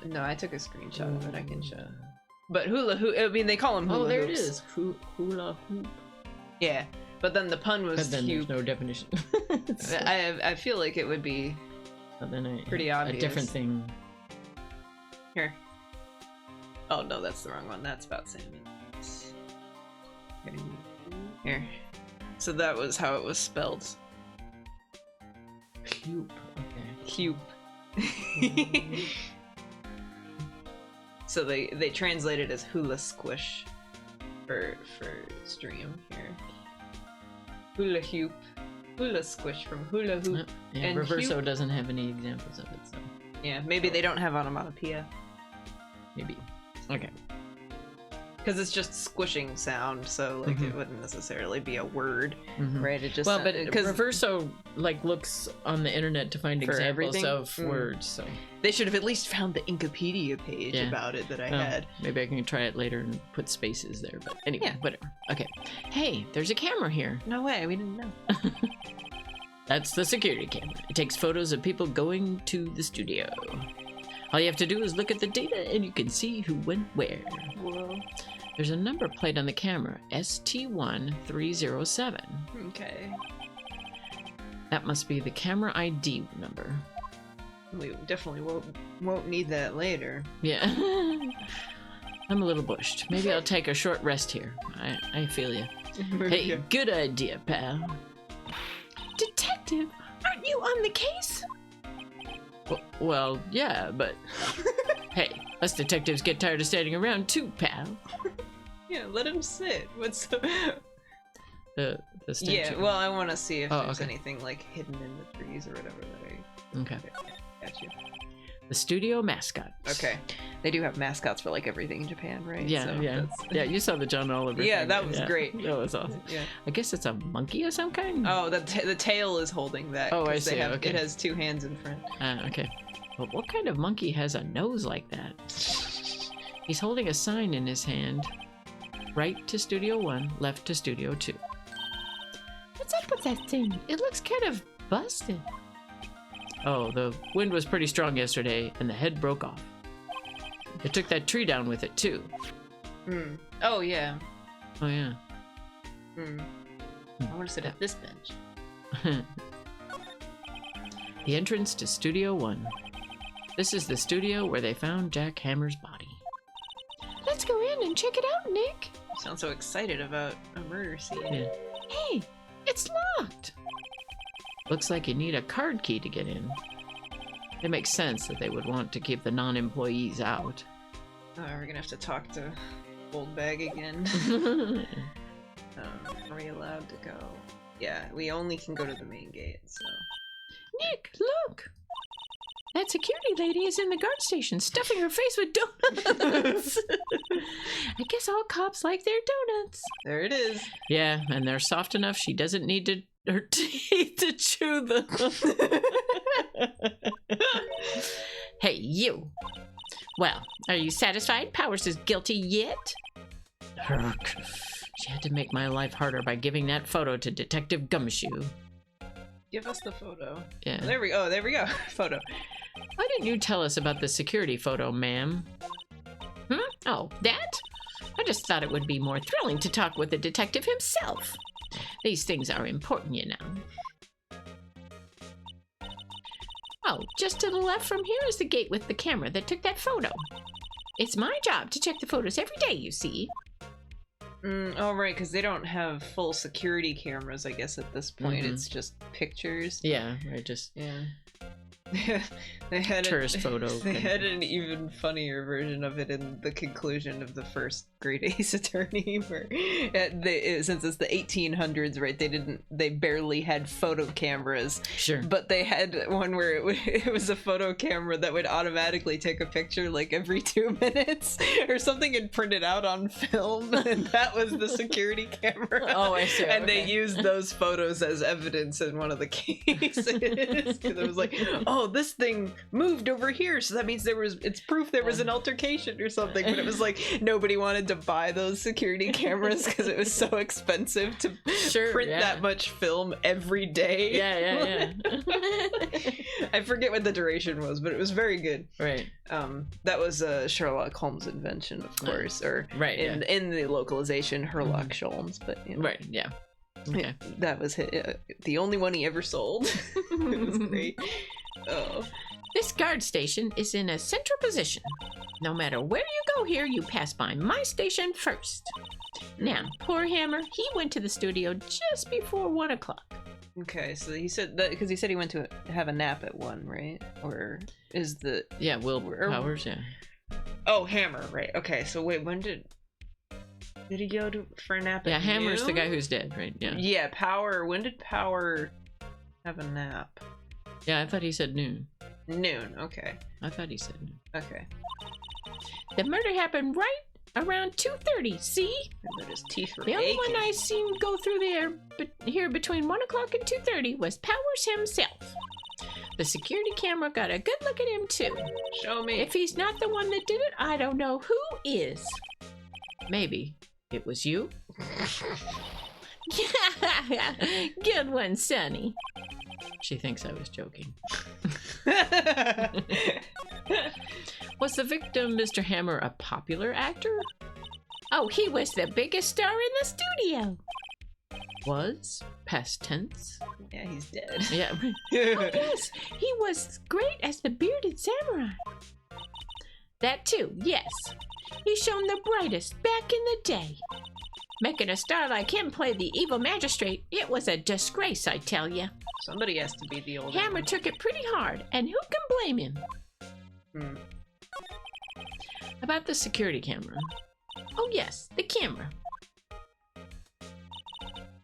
No, I took a screenshot of it. I can show. But hula hoop. I mean, they call them hula Oh, there it hoops. is. Hula hoop. Yeah, but then the pun was But then hoop. there's no definition. So- I feel like it would be but then pretty a obvious. different thing. here. Oh no, that's the wrong one. That's about salmon. Here. So that was how it was spelled. Hoop. Okay. Hoop. So they translate it as hula squish for stream here. Hula hoop. Hula squish from hula hoop. Yep. Yeah, And Reverso hoop. doesn't have any examples of it, so Yeah, maybe they don't have onomatopoeia. maybe. Okay. Because it's just squishing sound, so like it Mhm. wouldn't necessarily be a word, Mhm. right? It just Well, but because Reverso like looks on the internet to find For examples everything? of Mm. words, so they should have at least found the Wikipedia page Yeah. about it that I well, had. maybe I can try it later and put spaces there. But anyway, Yeah. whatever. Okay. Hey, there's a camera here. No way, we didn't know. That's the security camera. It takes photos of people going to the studio. All you have to do is look at the data and you can see who went where. Whoa. There's a number plate on the camera, ST1307. Okay. That must be the camera ID number. We definitely won't need that later. Yeah. I'm a little bushed. Maybe I'll take a short rest here. I feel you. Hey, Yeah. good idea, pal. Detective, aren't you on the case? Well, yeah, but hey, us detectives get tired of standing around too, pal. Yeah, let him sit. What's the? The statue. Yeah. Well, I want to see if Oh, there's okay. anything like hidden in the trees or whatever that Okay. I. Got you. The studio mascot. Okay. They do have mascots for like everything in Japan, right? Yeah, So yeah, that's- yeah. You saw the John Oliver. Yeah, thing, that right? was Yeah. great. That was awesome. Yeah. I guess it's a monkey of some kind. Oh, the tail is holding that. Oh, I 'cause they see, have- okay. It has two hands in front. Okay. But what kind of monkey has a nose like that? He's holding a sign in his hand. Right to Studio 1, left to Studio 2. What's up with that thing? It looks kind of busted. Oh, the wind was pretty strong yesterday, and the head broke off. It took that tree down with it, too. Oh, yeah. Oh, yeah. I want to sit at this bench. The entrance to Studio 1. This is the studio where they found Jack Hammer's body. Let's go in and check it out, Nick. You sound so excited about a murder scene. Yeah. Hey, it's locked. Looks like you need a card key to get in. It makes sense that they would want to keep the non-employees out. Oh, we're gonna have to talk to Old Bag again. Are we allowed to go? Yeah, we only can go to the main gate, so... Nick, look. That security lady is in the guard station, stuffing her face with donuts. I guess all cops like their donuts. There it is. Yeah, and they're soft enough she doesn't need her teeth to chew them. Hey, you! Well, are you satisfied Powers is guilty yet? Herc. She had to make my life harder by giving that photo to Detective Gumshoe. Give us the photo. Yeah. There we go. There we go. Photo. Why didn't you tell us about the security photo, ma'am? Oh, that? I just thought it would be more thrilling to talk with the detective himself. These things are important, you know. Oh, just to the left from here is the gate with the camera that took that photo. It's my job to check the photos every day, you see. Oh, right, because they don't have full security cameras, I guess, at this point. Mhm. It's just pictures. Yeah, right, just Yeah. They had tourist photo. They had an even funnier version of it in the conclusion of the first Great Ace Attorney, where since it's the 1800s, right? They barely had photo cameras, Sure. but they had one where it was a photo camera that would automatically take a picture like every 2 minutes or something and print it out on film, and that was the security camera. Oh, I see. And Okay. they used those photos as evidence in one of the cases because it was like, oh, this thing moved over here, so that means it's proof there was an altercation or something. But it was like nobody wanted to buy those security cameras because it was so expensive to Sure, print yeah. that much film every day. Yeah. I forget what the duration was, but it was very good. Right. That was a Sherlock Holmes invention, of course, or Right, in the localization, Herlock Sholmes, but you know. Right, yeah. Okay. That was the only one he ever sold. It was great. Oh. This guard station is in a central position. No matter where you go here, you pass by my station first. Now, poor Hammer, he went to the studio just before 1 o'clock. Okay, so he said that because he said he went to have a nap at 1, right? Or is the Yeah, Will Or- Powers, yeah. oh Hammer, right? Okay, so wait, when did he go for a nap? Yeah, at Hammer's the noon? guy who's dead, right? Yeah. Yeah, Power. When did Power have a nap? Yeah, I thought he said noon. Noon. Okay. I thought he said noon. Okay. The murder happened right around 2:30, see? And his teeth were The only aching. one I seen go through there here between 1 o'clock and 2:30 was Powers himself. The security camera got a good look at him, too. Show me. If he's not the one that did it, I don't know who is. Maybe it was you? Good one, Sonny. She thinks I was joking. Was the victim, Mr. Hammer, a popular actor? Oh, he was the biggest star in the studio. Was? Past tense? Yeah, he's dead. Yeah. Oh, yes, he was great as the bearded samurai. That too, yes. He shone the brightest back in the day. Making a star like him play the evil magistrate, it was a disgrace, I tell ya. Somebody has to be the old Hammer took it pretty hard, and who can blame him? Hmm. About the security camera. Oh yes, the camera.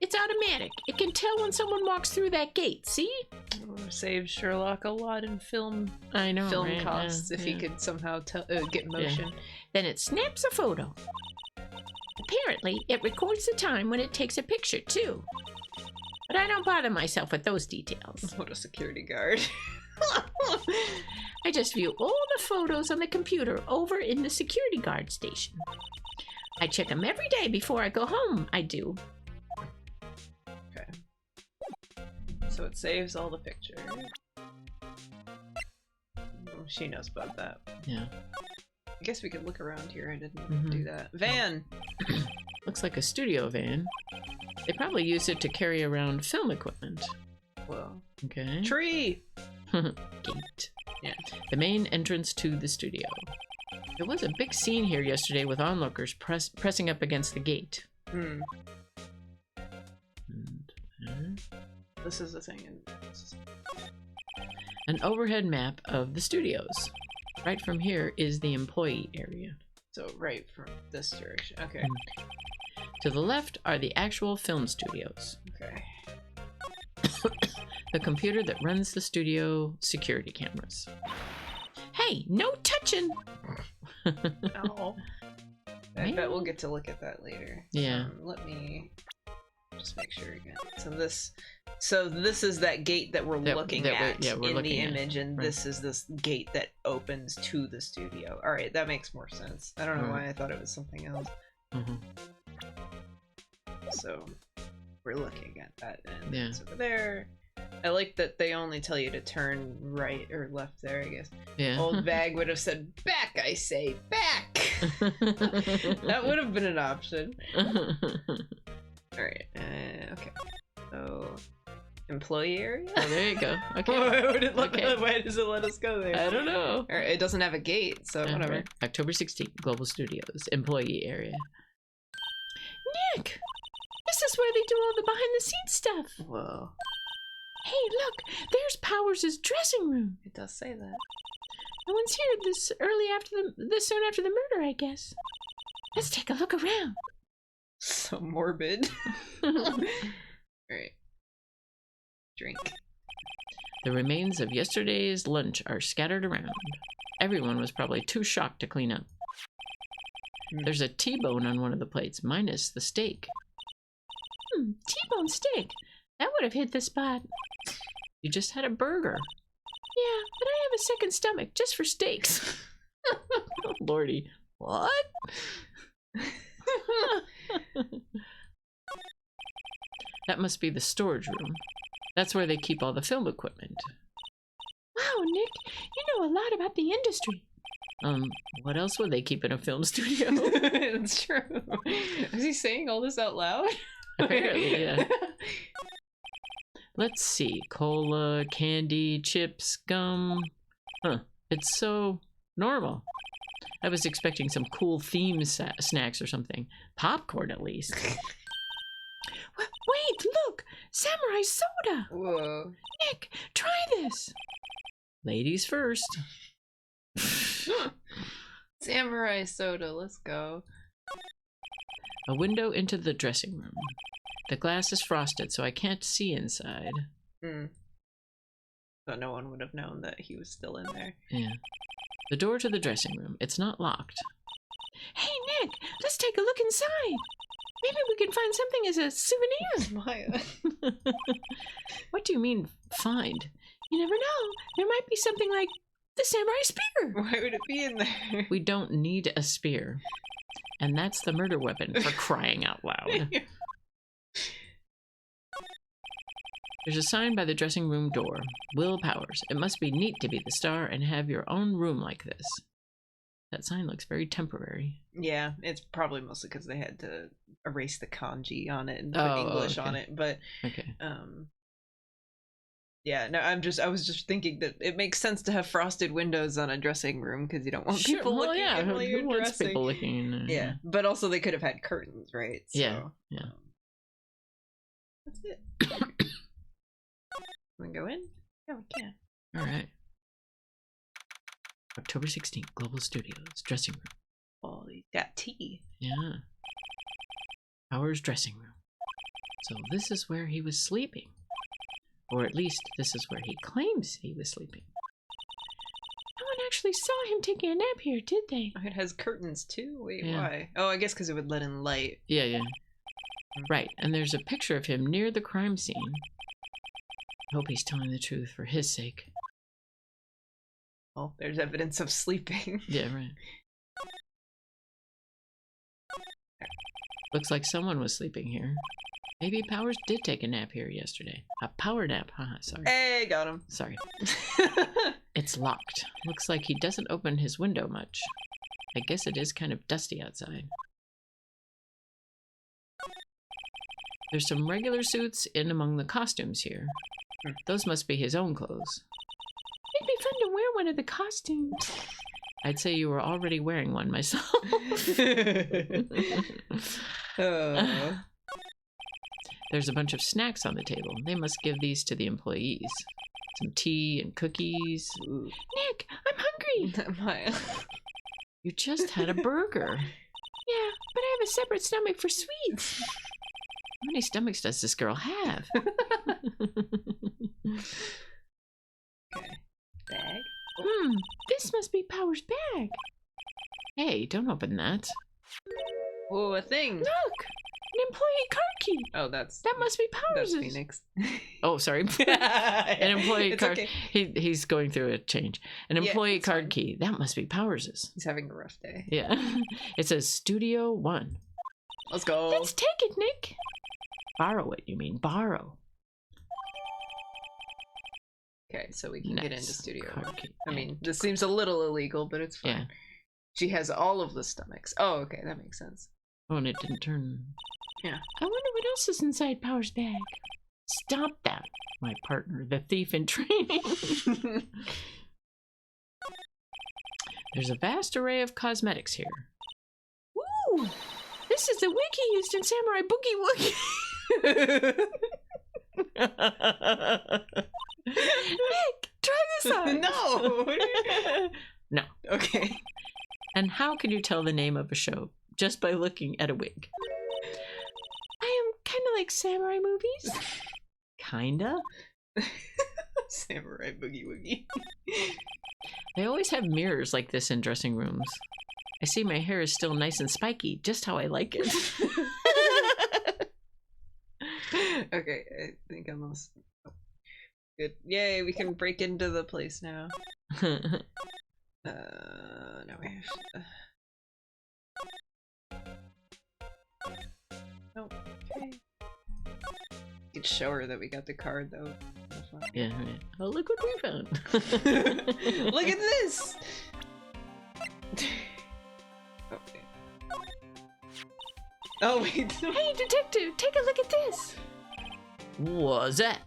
It's automatic. It can tell when someone walks through that gate, see? Saves Sherlock a lot in film I know. film right? costs Yeah, if he yeah. could somehow get motion. Then it snaps a photo. Apparently, it records the time when it takes a picture, too. But I don't bother myself with those details. What a security guard. I just view all the photos on the computer over in the security guard station. I check them every day before I go home, I do. Okay. So it saves all the pictures. Oh, she knows about that. Yeah. I guess we could look around here. I didn't Mhm. do that. Van! Looks like a studio van. They probably use it to carry around film equipment. Whoa. Okay. Tree! Gate. Yeah. The main entrance to the studio. There was a big scene here yesterday with onlookers pressing up against the gate. Hmm. And there. This is the thing. And this is... An overhead map of the studios. Right from here is the employee area. So right from this direction. Okay. To the left are the actual film studios. Okay. The computer that runs the studio security cameras. Hey, no touching! Ow. I bet we'll get to look at that later. Yeah. Let me just make sure again. So this is that gate that we're looking at we're in looking the at, image, and right. this is this gate that opens to the studio. All right, that makes more sense. I don't know Right. why I thought it was something else. Mhm. So we're looking at that, and Yeah. it's over there. I like that they only tell you to turn right or left there, I guess. Yeah. Old Bag would have said, "Back, I say, back!" That would have been an option. Alright, okay. So, employee area? Oh, there you go. Okay. Okay. Why does it let us go there? I don't know. Alright, it doesn't have a gate, so whatever. Alright. October 16th, Global Studios, employee area. Nick! This is where they do all the behind-the-scenes stuff. Whoa. Hey, look! There's Powers' dressing room. It does say that. No one's here this soon after the murder, I guess. Let's take a look around. So morbid. Alright. Drink. The remains of yesterday's lunch are scattered around. Everyone was probably too shocked to clean up. There's a T-bone on one of the plates, minus the steak. T-bone steak. That would have hit the spot. You just had a burger. Yeah, but I have a second stomach just for steaks. Oh, Lordy. What? That must be the storage room. That's where they keep all the film equipment. Wow, Nick, you know a lot about the industry. What else would they keep in a film studio? It's true. Is he saying all this out loud? Apparently, yeah. Let's see. Cola, candy, chips, gum. Huh. It's so normal. I was expecting some cool theme snacks or something. Popcorn, at least. Wait, look! Samurai soda! Whoa. Nick, try this! Ladies first. Samurai soda, let's go. A window into the dressing room. The glass is frosted, so I can't see inside. So no one would have known that he was still in there. Yeah. The door to the dressing room. It's not locked. Hey, Nick, let's take a look inside. Maybe we can find something as a souvenir. Maya. What do you mean, find? You never know. There might be something like the samurai spear. Why would it be in there? We don't need a spear. And that's the murder weapon, for crying out loud. There's a sign by the dressing room door. Will Powers. It must be neat to be the star and have your own room like this. That sign looks very temporary. Yeah, it's probably mostly because they had to erase the kanji on it and put Oh, English okay. on it. But Okay. yeah, no, I was just thinking that it makes sense to have frosted windows on a dressing room because you don't want people well, looking yeah. in while you're Who wants dressing. people looking in there? Yeah, but also they could have had curtains, right? So, Yeah, yeah. That's it. Can we go in? Yeah, we can. All right. October 16th, Global Studios, dressing room. Oh, he's got tea. Yeah. Powers' dressing room. So this is where he was sleeping. Or at least this is where he claims he was sleeping. No one actually saw him taking a nap here, did they? Oh, it has curtains too? Wait, Yeah. why? Oh, I guess because it would let in light. Yeah, yeah. Right, and there's a picture of him near the crime scene. I hope he's telling the truth for his sake. Oh, there's evidence of sleeping. Yeah, right. Looks like someone was sleeping here. Maybe Powers did take a nap here yesterday. A power nap, haha, sorry. Hey, got him. Sorry. It's locked. Looks like he doesn't open his window much. I guess it is kind of dusty outside. There's some regular suits in among the costumes here. Those must be his own clothes. It'd be fun to wear one of the costumes. I'd say you were already wearing one myself. There's a bunch of snacks on the table. They must give these to the employees. Some tea and cookies. Ooh. Nick, I'm hungry. You just had a burger. Yeah, but I have a separate stomach for sweets. How many stomachs does this girl have? Okay. Bag? This must be Power's bag. Hey, don't open that. Whoa, a thing. Look, an employee card key. Oh, that's That must be that's Powers's. Phoenix. Oh, sorry. An employee It's card. okay. He's going through a change. An Yeah, employee it's card fine. key. That must be Powers's. He's having a rough day. Yeah. It says Studio 1. Let's go. Let's take it, Nick. Borrow it, you mean. Borrow. Okay, so we can get into Nice. Studio Card 1. key. I mean, this seems a little illegal, but it's fine. Yeah. She has all of the stomachs. Oh, okay, that makes sense. Oh, and it didn't turn. I wonder what else is inside Power's bag. Stop that, my partner, the thief in training. There's a vast array of cosmetics here. Ooh, this is the wig he used in Samurai Boogie Woogie. Nick, try this on. No! No. Okay. And how can you tell the name of a show just by looking at a wig? I am kind of like samurai movies. Kinda. Samurai Boogie Woogie. They always have mirrors like this in dressing rooms. I see my hair is still nice and spiky, just how I like it. Okay, I think I'm almost good. Yay, we can break into the place now. No, we have. Oh, okay. We could show her that we got the card though. That's fine. Yeah, right. Oh, look what we found. Look at this! Okay. Oh wait. Hey, detective, take a look at this. What's that?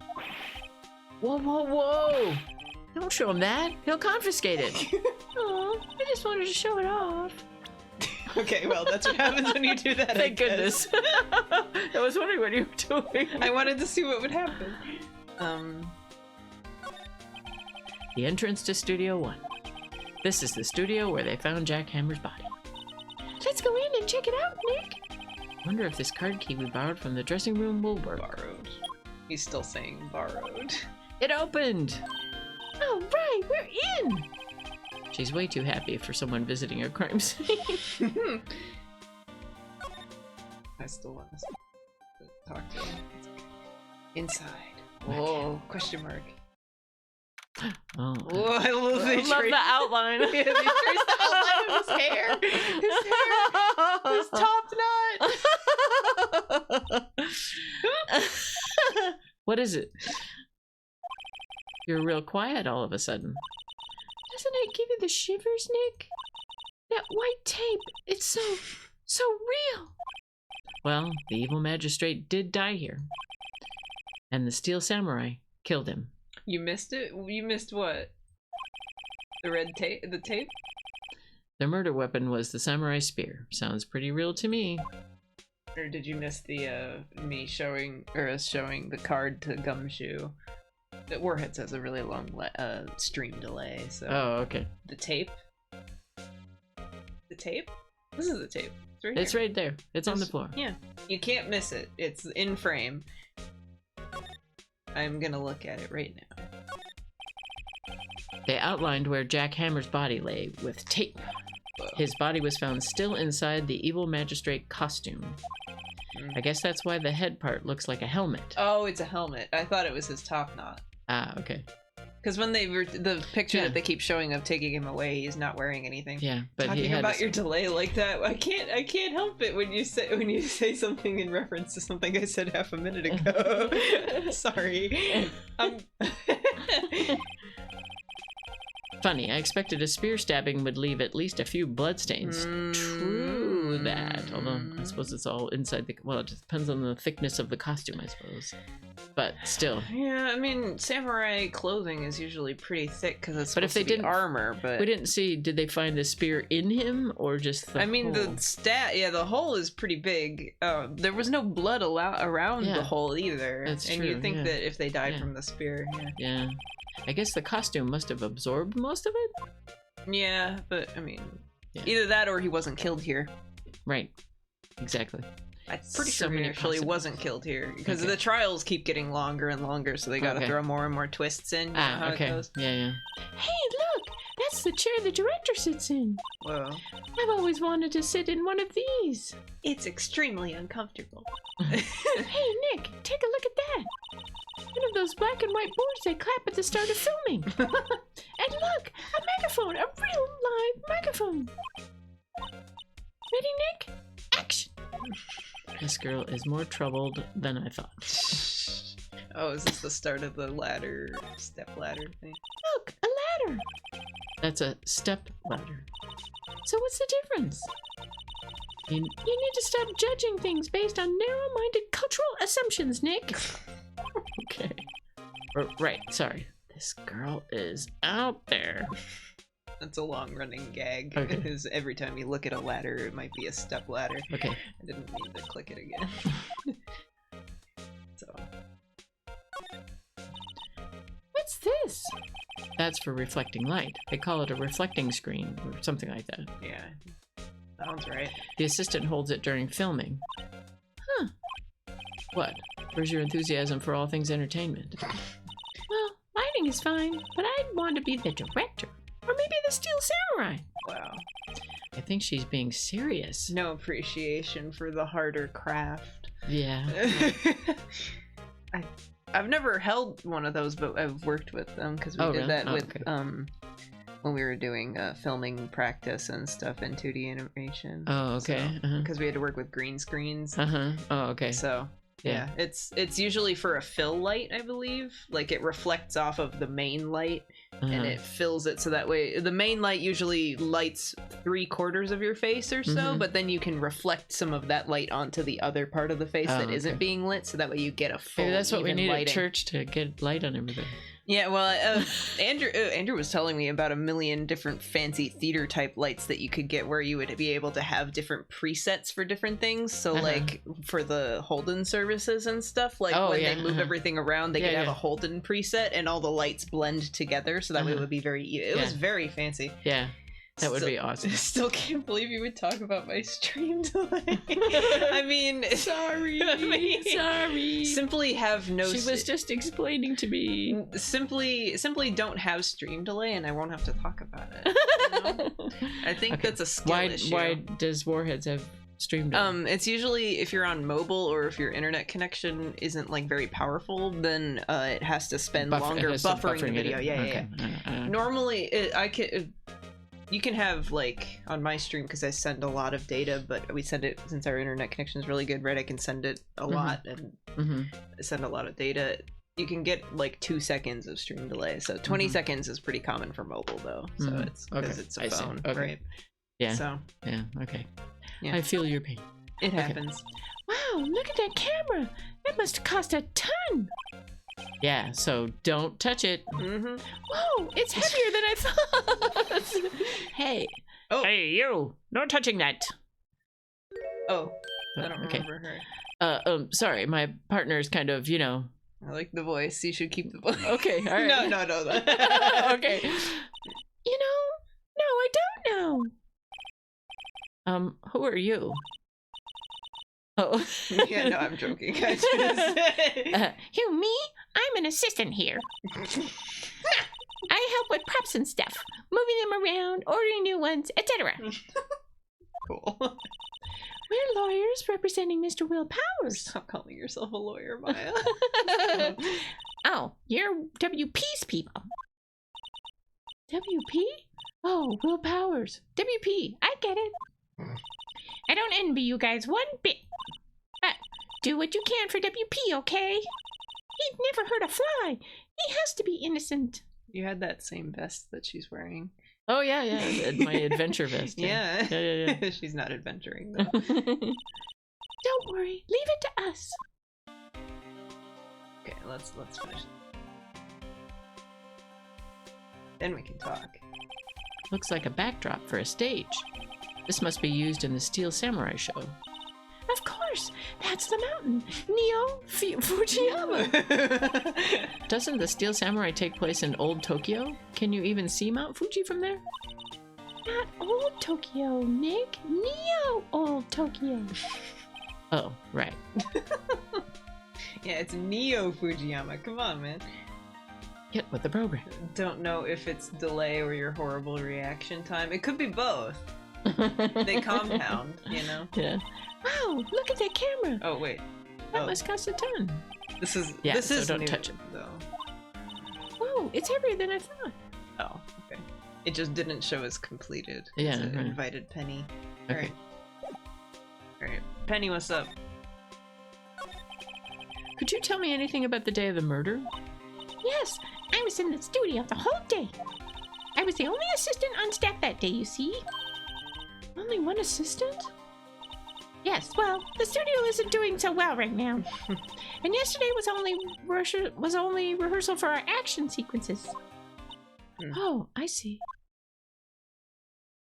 Whoa, whoa, whoa! Don't show him that. He'll confiscate it. Oh, I just wanted to show it off. Okay, well that's what happens when you do that. I Thank guess. goodness. I was wondering what you were doing. I wanted to see what would happen. The entrance to Studio 1. This is the studio where they found Jack Hammer's body. Let's go in and check it out, Nick. Wonder if this card key we borrowed from the dressing room will work. Borrowed. He's still saying borrowed. It opened! All right, we're in. She's way too happy for someone visiting a crime scene. I still want to talk to him. Inside. Whoa, question mark. Oh. Whoa, I love I love the outline. Yeah, they traced the outline of his hair. His top knot. What is it? You're real quiet all of a sudden. Doesn't it give you the shivers, Nick? That white tape, it's so real. Well, the evil magistrate did die here. And the Steel Samurai killed him. You missed it? You missed what? The red tape? The tape? The murder weapon was the samurai spear. Sounds pretty real to me. Or did you miss the, me showing, or us showing the card to Gumshoe? The Warheads has a really long stream delay, so... Oh, okay. The tape? The tape? This is the tape. It's right It's here. right there. It's on the floor. Yeah. You can't miss it. It's in frame. I'm gonna look at it right now. They outlined where Jack Hammer's body lay with tape. Whoa. His body was found still inside the evil magistrate costume. Mm. I guess that's why the head part looks like a helmet. Oh, it's a helmet. I thought it was his top knot. Ah, okay. Because when they were the picture Yeah. that they keep showing of taking him away, he's not wearing anything. Yeah, but he Talking had about your delay like that, I can't help it when you say something in reference to something I said half a minute ago. Sorry. Funny, I expected a spear stabbing would leave at least a few bloodstains. True that. Although, I suppose it's all inside the... Well, it just depends on the thickness of the costume, I suppose. But still. Yeah, I mean, samurai clothing is usually pretty thick because it's But if they didn't- armor, but... We didn't see, did they find the spear in him, or just the I mean, hole? the hole is pretty big. There was no blood around Yeah. the hole either. That's and true, you'd think yeah. that if they died Yeah. from the spear, Yeah. I guess the costume must have absorbed most of it? yeah, but I mean, Yeah. either that or he wasn't killed here. Right. Exactly. I'm pretty So sure he many actually possibilities. wasn't killed here because Okay. the trials keep getting longer and longer, so they got to Okay. throw more and more twists in. You know how it Okay. goes? Yeah. Hey, look! That's the chair the director sits in. Whoa, I've always wanted to sit in one of these. it's extremely uncomfortable. Hey, Nick, take a look at that. One of those black and white boards they clap at the start of filming. And look, a megaphone, a real live megaphone. Ready, Nick? Action. This girl is more troubled than I thought. Oh, is this the start of the step ladder thing? Look, a ladder. That's a step ladder. So what's the difference? You need to stop judging things based on narrow-minded cultural assumptions, Nick. Okay. Right, sorry. This girl is out there. That's a long-running gag. Okay. Is every time you look at a ladder, it might be a step ladder. Okay. I didn't mean to click it again. So, What's this? That's for reflecting light. They call it a reflecting screen or something like that. yeah, sounds right. The assistant holds it during filming. Huh. What? Where's your enthusiasm for all things entertainment? Well, lighting is fine, but I'd want to be the director. Or maybe the Steel Samurai. Wow. I think she's being serious. No appreciation for the harder craft. Yeah. I've never held one of those, but I've worked with them because we Oh, did really? that Oh, with okay. when we were doing filming practice and stuff in 2D animation. Oh, okay. Uh-huh. Because we had to work with green screens. Uh-huh. Oh, okay. So Yeah. yeah, it's usually for a fill light, I believe. Like it reflects off of the main light and Uh-huh. it fills it so that way the main light usually lights 3/4 of your face or so, Mhm. but then you can reflect some of that light onto the other part of the face Oh, that isn't okay. being lit, so that way you get a full. Maybe that's what we even need lighting. at church to get light on everything. Yeah, well, Andrew was telling me about a million different fancy theater type lights that you could get where you would be able to have different presets for different things. So, Uh-huh. like for the Holden services and stuff, like Oh, when yeah, they move uh-huh. everything around, they Yeah, could have yeah. a Holden preset and all the lights blend together. So that way it Uh-huh. would be very. It was Yeah. very fancy. Yeah. That would Still- be awesome. Still can't believe you would talk about my stream delay. I mean, Sorry. I mean, Sorry. simply have no. She was just explaining to me. Simply don't have stream delay and I won't have to talk about it. You know? I think Okay. that's a skill issue. Why does Warheads have streamed? It's usually if you're on mobile or if your internet connection isn't like very powerful, then it has to spend longer buffering the video. Yeah. Normally, you can have like on my stream because I send a lot of data, but we send it since our internet connection is really good, right? I can send it a Mhm. lot and Mm-hmm. send a lot of data. You can get like 2 seconds of stream delay, so 20 Mhm. seconds is pretty common for mobile though. So Mhm. it's because Okay, it's a I see. phone, Okay. right? Yeah. So Yeah. Okay. Yeah. I feel your pain. it Okay. happens. Wow, look at that camera. That must cost a ton. Yeah. So don't touch it. Mm-hmm. Whoa, it's heavier than I thought. Hey, Oh, Hey, you! No touching that. oh, I don't Okay. remember her. Sorry, my partner's kind of, you know. I like the voice. You should keep the voice. Okay, all right. No. Okay. you know, no, I don't know. Who are you? Oh. Yeah, no, I'm joking. Guys. Who, me? I'm an assistant here. I help with props and stuff, moving them around, ordering new ones, etc. Cool. We're lawyers representing Mr. Will Powers. Stop calling yourself a lawyer, Maya. Oh, you're WP's people. WP? Oh, Will Powers. WP, I get it. I don't envy you guys one bit. But do what you can for WP, okay? He'd never hurt a fly. He has to be innocent. You had that same vest that she's wearing. Oh yeah, yeah, my adventure vest. Yeah. Yeah. She's not adventuring though. Don't worry. Leave it to us. Okay, let's finish. Then we can talk. Looks like a backdrop for a stage. This must be used in the Steel Samurai show. Of course. That's the mountain. Fujiyama. Doesn't the Steel Samurai take place in Old Tokyo? Can you even see Mount Fuji from there? Not old Tokyo, Nick. Neo old Tokyo. Oh, right. Yeah, it's Neo Fujiyama. Come on, man. Get with the program. Don't know if it's delay or your horrible reaction time. It could be both. They compound, you know? Yeah. Wow, look at that camera. Oh, wait. That Oh, must cost a ton. this is Yeah, this so is don't new, touch it. though. Whoa, it's heavier than I thought. Oh, okay. It just didn't show as completed. Yeah, It right. invited Penny. Okay. Alright. Penny, what's up? Could you tell me anything about the day of the murder? Yes, I was in the studio the whole day. I was the only assistant on staff that day, you see. Only one assistant? Yes, well, the studio isn't doing so well right now. And yesterday was only rehearsal for our action sequences. Oh, I see.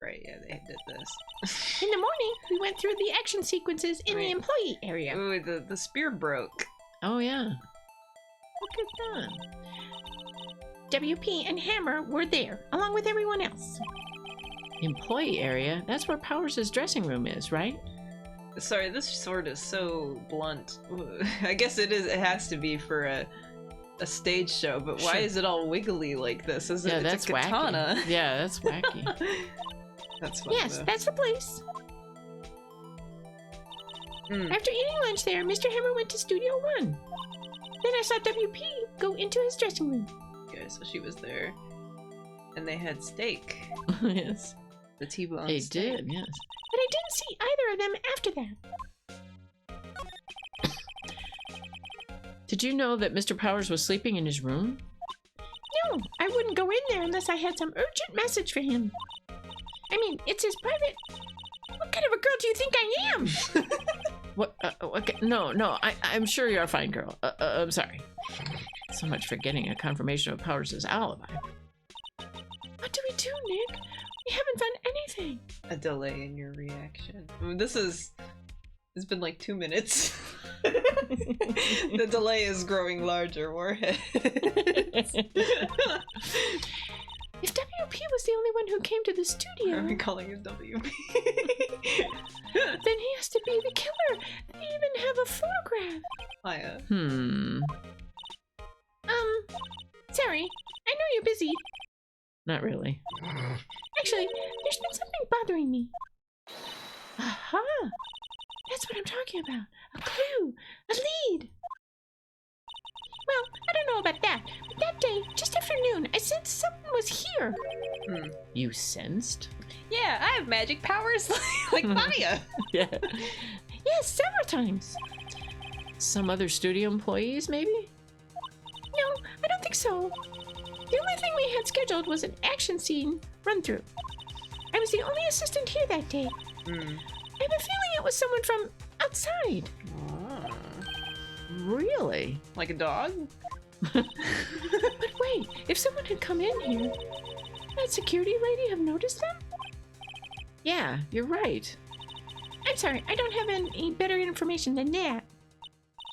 Right, yeah, they did this. In the morning, we went through the action sequences in the Right. employee area. Ooh, the spear broke. Oh, yeah. Look at that. WP and Hammer were there, along with everyone else. Employee area? That's where Powers' dressing room is, right? Sorry, this sword is so blunt. I guess it is. It has to be for a stage show, but why Sure. is it all wiggly like this? Is Yeah, it? that's It's a katana. wacky. Yeah, that's wacky. That's funny. Yes, though. that's the place. Mm. After eating lunch there, Mr. Hammer went to Studio 1. Then I saw WP go into his dressing room. Okay, so she was there, and they had steak. Yes. The T-bone. They steak. did, yes. But I didn't see either of them after that. Did you know that Mr. Powers was sleeping in his room? No, I wouldn't go in there unless I had some urgent message for him. I mean, it's his private... What kind of a girl do you think I am? What? Okay. No, I'm sure you're a fine girl. I'm sorry. So much for getting a confirmation of Powers' alibi. What do we do, Nick? We haven't done anything. A delay in your reaction. I mean, it's been like 2 minutes. The delay is growing larger, Warhead. If WP was the only one who came to the Are studio, we calling it WP? then he has to be the killer. They even have a photograph. Maya. Sorry. I know you're busy. Not really. Actually, there's been something bothering me. Aha! That's what I'm talking about. A clue. A lead. Well, I don't know about that, but that day, just after noon, I sensed someone was here. You sensed? Yeah, I have magic powers like Maya. Yeah. Yes, several times. Some other studio employees, maybe? No, I don't think so. The only thing we had scheduled was an action scene run-through. I was the only assistant here that day. I have a feeling it was someone from outside. Really? Like a dog? But wait, if someone had come in here, that security lady have noticed them? Yeah, you're right. I'm sorry, I don't have any better information than that.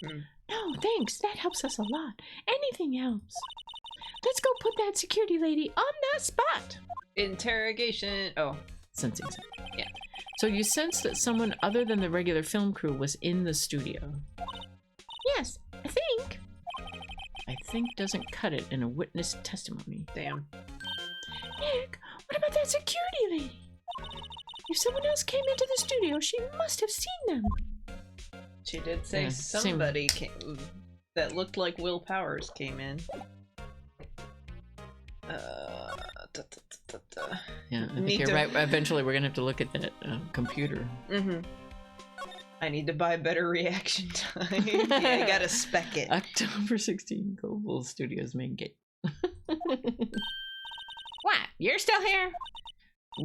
No, thanks. That helps us a lot. Anything helps. Let's go put that security lady on that spot. Interrogation. Oh, Sensing something. Yeah. So you sensed that someone other than the regular film crew was in the studio. Yes, I think. I think doesn't cut it in a witness testimony. damn. Nick, what about that security lady? If someone else came into the studio, she must have seen them. She did say Yeah, same. somebody came that looked like Will Powers came in. Yeah, I Need think you're to- right. Eventually, we're gonna have to look at that computer. I need to buy better reaction time. Yeah, I gotta spec it. October 16, Global Studios main gate. What? You're still here?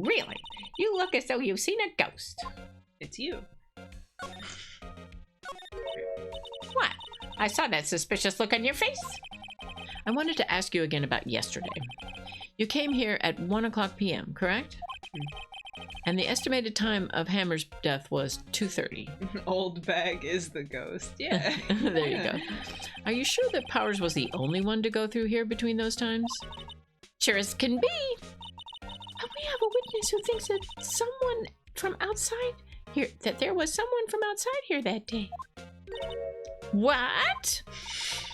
Really? You look as though you've seen a ghost. It's you. What? I saw that suspicious look on your face. I wanted to ask you again about yesterday. You came here at 1 o'clock p.m., correct? And the estimated time of Hammer's death was 2:30. Old bag is the ghost. Yeah. There you go. Are you sure that Powers was the only one to go through here between those times? Sure as can be. We have a witness who thinks that someone from outside here, that there was someone from outside here that day. What?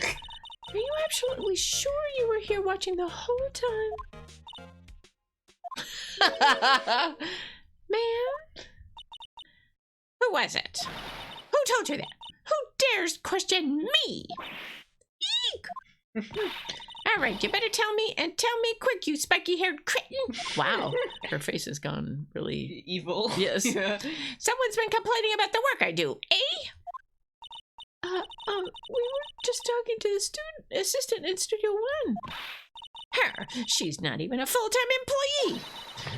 Are you absolutely sure you were here watching the whole time? Ma'am? Who was it? Who told you that? Who dares question me? Eek! All right, you better tell me, and tell me quick, you spiky-haired kitten. Wow, her face has gone really... Evil. Yes. Yeah. Someone's been complaining about the work I do, eh? We were just talking to the student assistant in Studio One. Her. She's not even a full-time employee.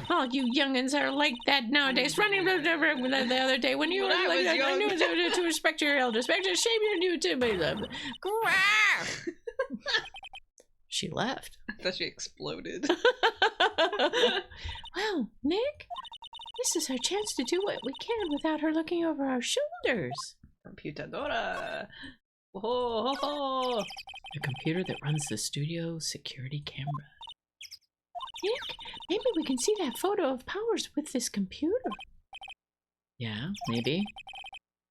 All you youngins are like that nowadays. Running the other day when you When were I like was that, I young. knew to respect your elders. Respect your shame your new too. Grrr. She left. I thought she exploded. Well, Nick, this is our chance to do what we can without her looking over our shoulders. Computadora. Ho, ho, ho. The computer that runs the studio security camera. Nick, maybe we can see that photo of Powers with this computer. Yeah, maybe.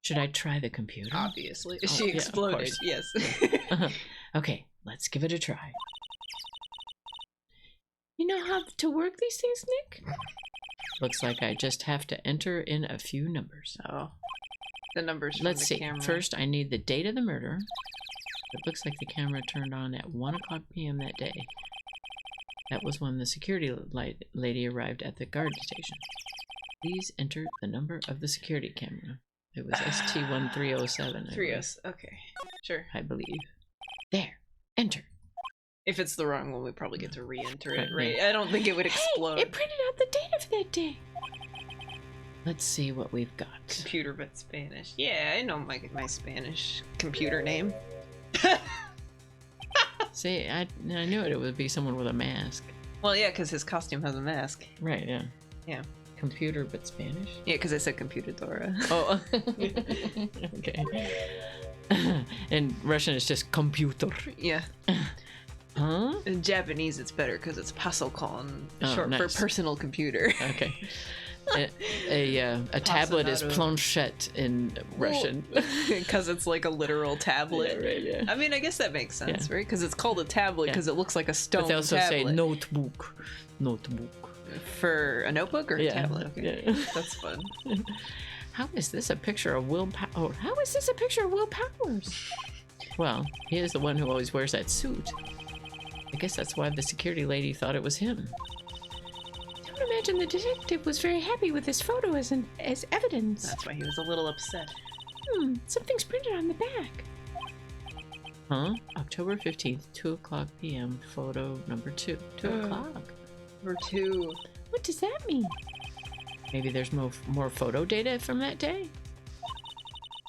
Should I try the computer? Obviously. Oh, She yeah, of exploded. course. Yes. Okay, let's give it a try. You know how to work these things, Nick? Looks like I just have to enter in a few numbers. Oh. The numbers from Let's the see. camera. First, I need the date of the murder. It looks like the camera turned on at 1 o'clock p.m. that day. That was when the security lady arrived at the guard station. Please enter the number of the security camera. It was ST1307. I 3 believe. S. Okay. Sure. I believe. There. Enter. If it's the wrong one, we probably get to re-enter it, Right, right? I don't think it would explode. Hey, it printed out the data for that day. Let's see what we've got. Computer but Spanish. Yeah, I know my Spanish computer name. See, I knew it would be someone with a mask. Well, yeah, because his costume has a mask. Right, yeah. Yeah. Computer but Spanish? Yeah, because I said computadora. Oh, okay. In Russian, it's just computer. Yeah. Huh? In Japanese, it's better because it's pasokon, Oh, short nice. for personal computer. Okay. A tablet is Pasanato. planchette in Russian. Because it's like a literal tablet. Yeah, right, yeah. I mean, I guess that makes sense, Yeah. right? Because it's called a tablet Yeah. because it looks like a stone But they also tablet. say notebook. Notebook. For a notebook or a Yeah, tablet? Okay. yeah. That's fun. How is this a picture of Will Powers? How is this a picture of Will Powers? Well, he is the one who always wears that suit. I guess that's why the security lady thought it was him. Don't imagine the detective was very happy with this photo as evidence. That's why he was a little upset. Something's printed on the back. Huh? October 15th, 2 o'clock p.m. Photo number 2. 2 o'clock. Number 2. What does that mean? Maybe there's more photo data from that day?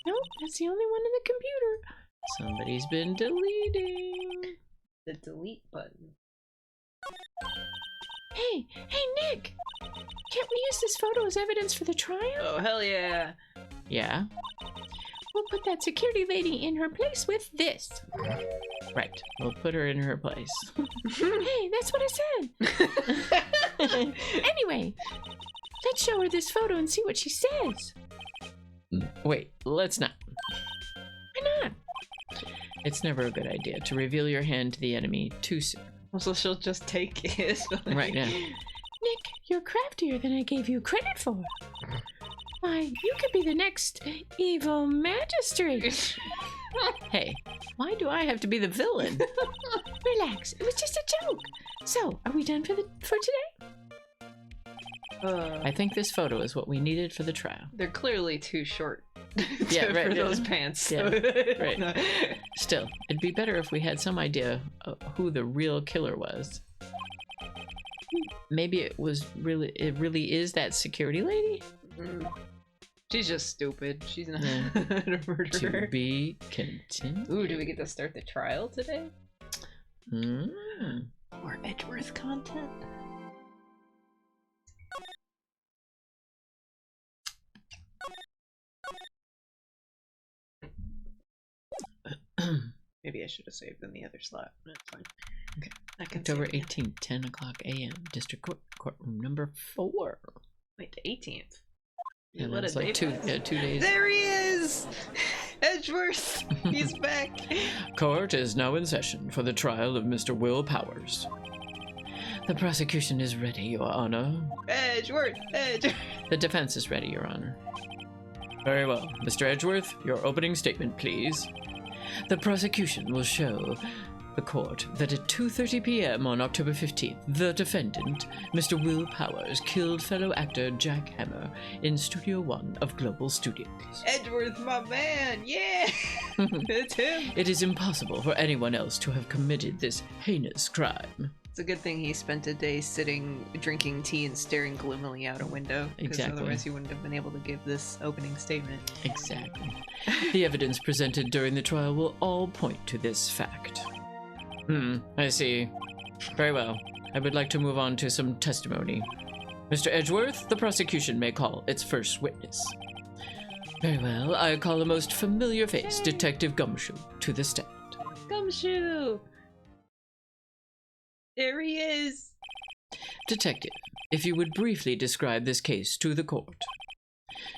Nope, that's the only one in the computer. Somebody's been deleting. The delete button. Hey, Nick! Can't we use this photo as evidence for the trial? Oh, hell yeah. Yeah? We'll put that security lady in her place with this. Right. We'll put her in her place. Hey, that's what I said. Anyway, let's show her this photo and see what she says. Wait, let's not. Why not? It's never a good idea to reveal your hand to the enemy too soon. So she'll just take it. Right, yeah. Nick, you're craftier than I gave you credit for. Why, you could be the next evil magistrate. Hey, why do I have to be the villain? Relax, it was just a joke. So, are we done for today? I think this photo is what we needed for the trial. They're clearly too short. Yeah, right, for yeah. those pants. Yeah, right. No. Still, it'd be better if we had some idea of who the real killer was. Maybe it really is that security lady? Mm. She's just stupid. She's not Yeah. a murderer. To be continued. Ooh, do we get to start the trial today? Mm. More Edgeworth content? Maybe I should have saved in the other slot. That's fine. Okay. I can October save again. 18th, 10 o'clock a.m. District Court, courtroom number 4. Wait, the 18th. Yeah, What that's a like day 2 days. There he is! Edgeworth! He's back! Court is now in session for the trial of Mr. Will Powers. The prosecution is ready, Your Honor. Edgeworth! Edgeworth! The defense is ready, Your Honor. Very well. Mr. Edgeworth, your opening statement, please. The prosecution will show the court that at 2:30 p.m. on October 15th, the defendant, Mr. Will Powers, killed fellow actor Jack Hammer in Studio One of Global Studios. Edgeworth, my man! Yeah! It's him! It is impossible for anyone else to have committed this heinous crime. It's a good thing he spent a day sitting, drinking tea, and staring gloomily out a window. Because Exactly. otherwise he wouldn't have been able to give this opening statement. Exactly. The evidence presented during the trial will all point to this fact. I see. Very well. I would like to move on to some testimony. Mr. Edgeworth, the prosecution may call its first witness. Very well. I call a most familiar face, Detective Gumshoe, to the stand. Gumshoe! There he is! Detective, if you would briefly describe this case to the court.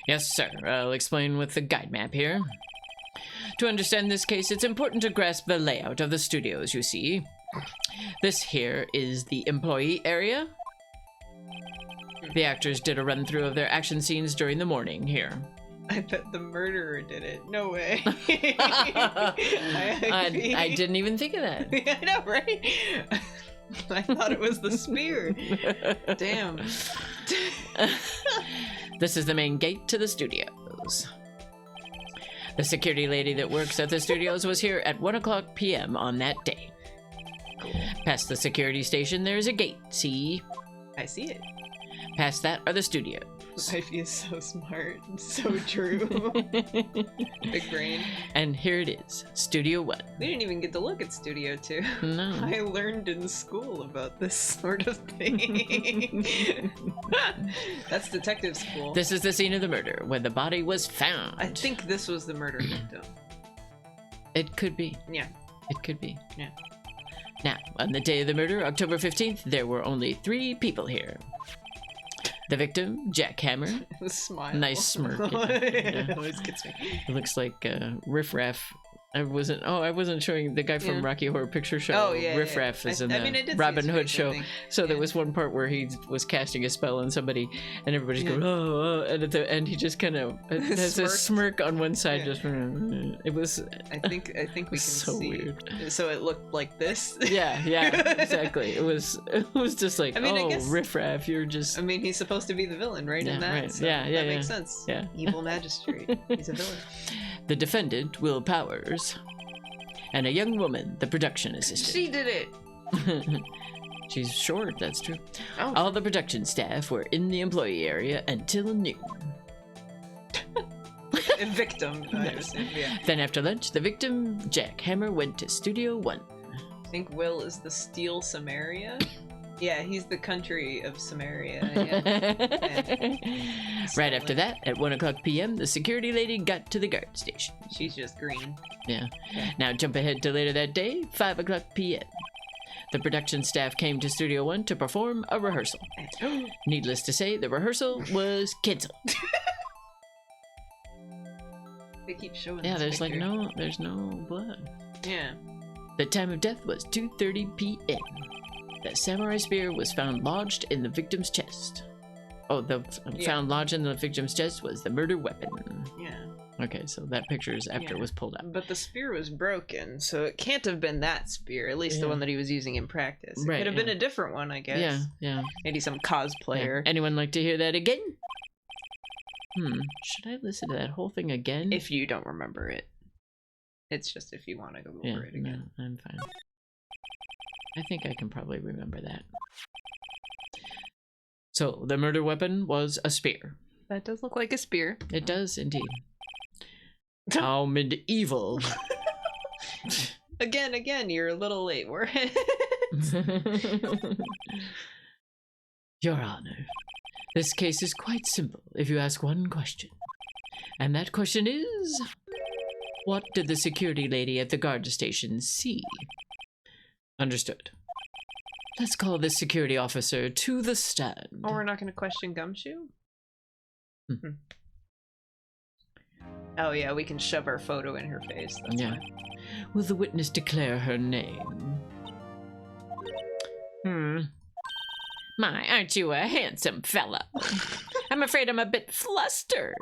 Yes, sir. I'll explain with the guide map here. To understand this case, it's important to grasp the layout of the studios, you see. This here is the employee area. The actors did a run-through of their action scenes during the morning here. I bet the murderer did it. No way. I didn't even think of that. I know, right? I thought it was the spear. Damn. This is the main gate to the studios. The security lady that works at the studios was here at 1 o'clock p.m. on that day. Past the security station, there's a gate, see? I see it. Past that are the studios. Life is so smart. So true. Big brain. And here it is, Studio 1. We didn't even get to look at Studio 2. No. I learned in school about this sort of thing. That's detective school. This is the scene of the murder, where the body was found. I think this was the murder victim. It could be. Yeah. It could be. Yeah. Now, on the day of the murder, October 15th, there were only 3 people here. The victim, Jack Hammer. Smile. Nice smirk. It always gets me. It looks like Riff Raff. I wasn't showing the guy from Yeah. Rocky Horror Picture Show. Oh, yeah, Riff yeah. Raff is in I mean, I the did see Robin his Hood face, I show. think. So there Yeah. was one part where he was casting a spell on somebody, and everybody's Yeah. going, oh, and at the end he just kind of has a Smirked. smirk on one side. Yeah. Just it was I think we can so see. weird. So it looked like this. yeah, exactly. It was just like, I mean, I oh, guess- Riff Raff, you're just I mean, he's supposed to be the villain, right? Yeah, in that. right. So Yeah, that makes sense. yeah. Evil magistrate. He's a villain. the defendant, Will Powers, and a young woman, the production assistant. She did it. She's short, that's true. Oh. All the production staff were in the employee area until noon. A victim. I Nice. assume, yeah. Then after lunch, the victim, Jack Hammer, went to Studio 1. I think Will is the Steel Samaria. Yeah, he's the country of Samaria. Yeah. Right after that, at 1 o'clock p.m., the security lady got to the guard station. She's just green. Yeah. Now jump ahead to later that day, 5 o'clock p.m. The production staff came to Studio 1 to perform a rehearsal. Needless to say, the rehearsal was canceled. They keep showing. Yeah, this there's picture. there's no blood. Yeah. The time of death was 2:30 p.m. The samurai spear was found lodged in the victim's chest. Oh, the Yeah. found lodged in the victim's chest was the murder weapon. Yeah. Okay, so that picture is after it Yeah. was pulled up. But the spear was broken, so it can't have been that spear. At least the Yeah. one that he was using in practice. It Right, could have been yeah. a different one, I guess. Yeah, yeah. Maybe some Yeah. cosplayer. Anyone like to hear that again? Should I listen to that whole thing again? If you don't remember it, it's just if you want to go over yeah, it again. no, I'm fine. I think I can probably remember that. So the murder weapon was a spear. That does look like a spear. It does indeed. How medieval. Again, you're a little late. We're Your Honor, this case is quite simple if you ask one question. And that question is, what did the security lady at the guard station see? Understood. Let's call this security officer to the stand. Oh, we're not going to question Gumshoe? Hmm. Oh yeah, we can shove our photo in her face. That's Yeah. fine. Will the witness declare her name? My, aren't you a handsome fella? I'm afraid I'm a bit flustered.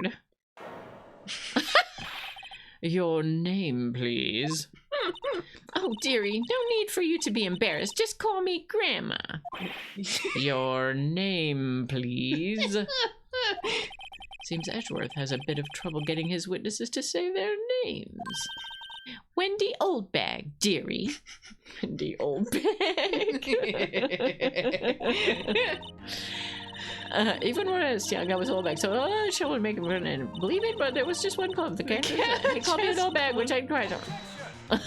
Your name, please. Oh, dearie, no need for you to be embarrassed. Just call me Grandma. Your name, please. Seems Edgeworth has a bit of trouble getting his witnesses to say their names. Wendy Oldbag, dearie. Wendy Oldbag. Even when I was young, I was Oldbag, so I shall make him run and believe it, but there was just one club. The cat he called me an Oldbag, which I cried on.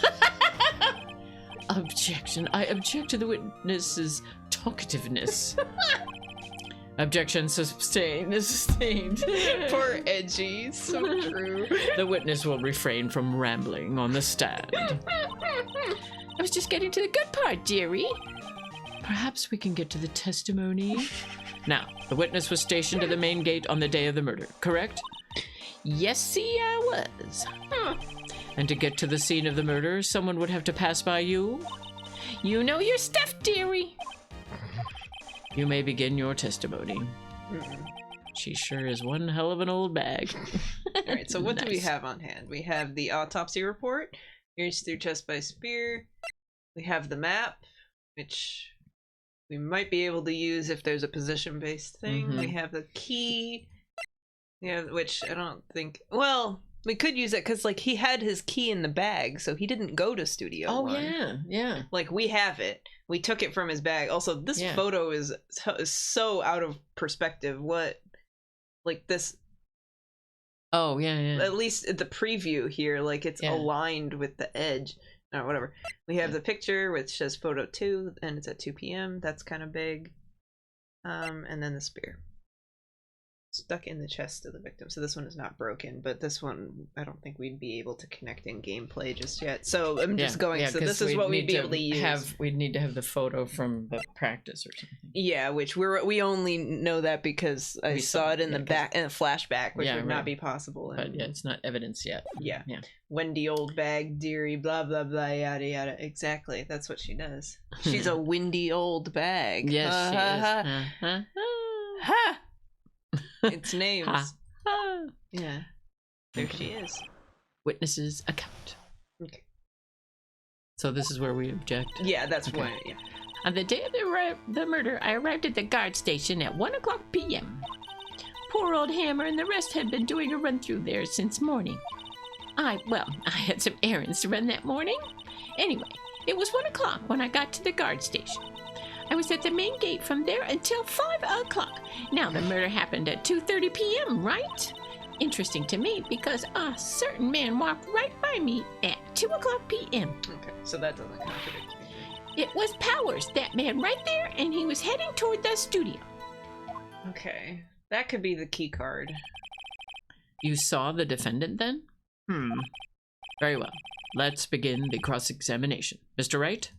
Objection. I object to the witness's talkativeness. Objection sustained. Sustained. Poor Edgy. So true. The witness will refrain from rambling on the stand. I was just getting to the good part, dearie. Perhaps we can get to the testimony. Now, the witness was stationed at the main gate on the day of the murder, correct? Yes, see, I was. And to get to the scene of the murder, someone would have to pass by you? You know your stuff, dearie. You may begin your testimony. She sure is one hell of an old bag. Alright, so what do we Nice. have on hand? We have the autopsy report, pierced through chest by spear. We have the map, which we might be able to use if there's a position-based thing. Mhm. We have the key, yeah, which I don't think. Well, we could use it because, like, he had his key in the bag, so he didn't go to Studio Oh, One. yeah. Like, we have it. We took it from his bag. Also, this Yeah. photo is so out of perspective. What, like this? Oh, yeah. At least the preview here, like it's Yeah. aligned with the edge or whatever. We have the picture which says photo 2 and it's at 2 p.m. That's kind of big. And then the spear stuck in the chest of the victim. So this one is not broken, but this one I don't think we'd be able to connect in gameplay just yet. So I'm just going. So 'cause this is what we'd be need able to use. We'd need to have the photo from the practice or something. Yeah, which we only know that because I We saw saw it in it, the yeah, back in a flashback, which Yeah, would not right. be possible. But yeah, it's not evidence yet. Yeah. Yeah. Wendy old bag, dearie, blah blah blah, yada yada. Exactly, that's what she does. She's a windy old bag. Yes, Ha, she ha, is. ha. Uh-huh. Ha! It's names. Ha. Ah. Yeah, there she is. Witness's account. Okay. So this is where we object. Yeah, that's Okay. why. Yeah. On the day of the murder, I arrived at the guard station at 1 o'clock p.m. Poor old Hammer and the rest had been doing a run through there since morning. I had some errands to run that morning. Anyway, it was 1 o'clock when I got to the guard station. I was at the main gate from there until 5 o'clock. Now, the murder happened at 2:30 p.m., right? Interesting to me because a certain man walked right by me at 2 o'clock p.m. Okay, so that doesn't contradict me. It was Powers, that man right there, and he was heading toward the studio. Okay, that could be the key card. You saw the defendant then? Very well. Let's begin the cross-examination. Mr. Wright?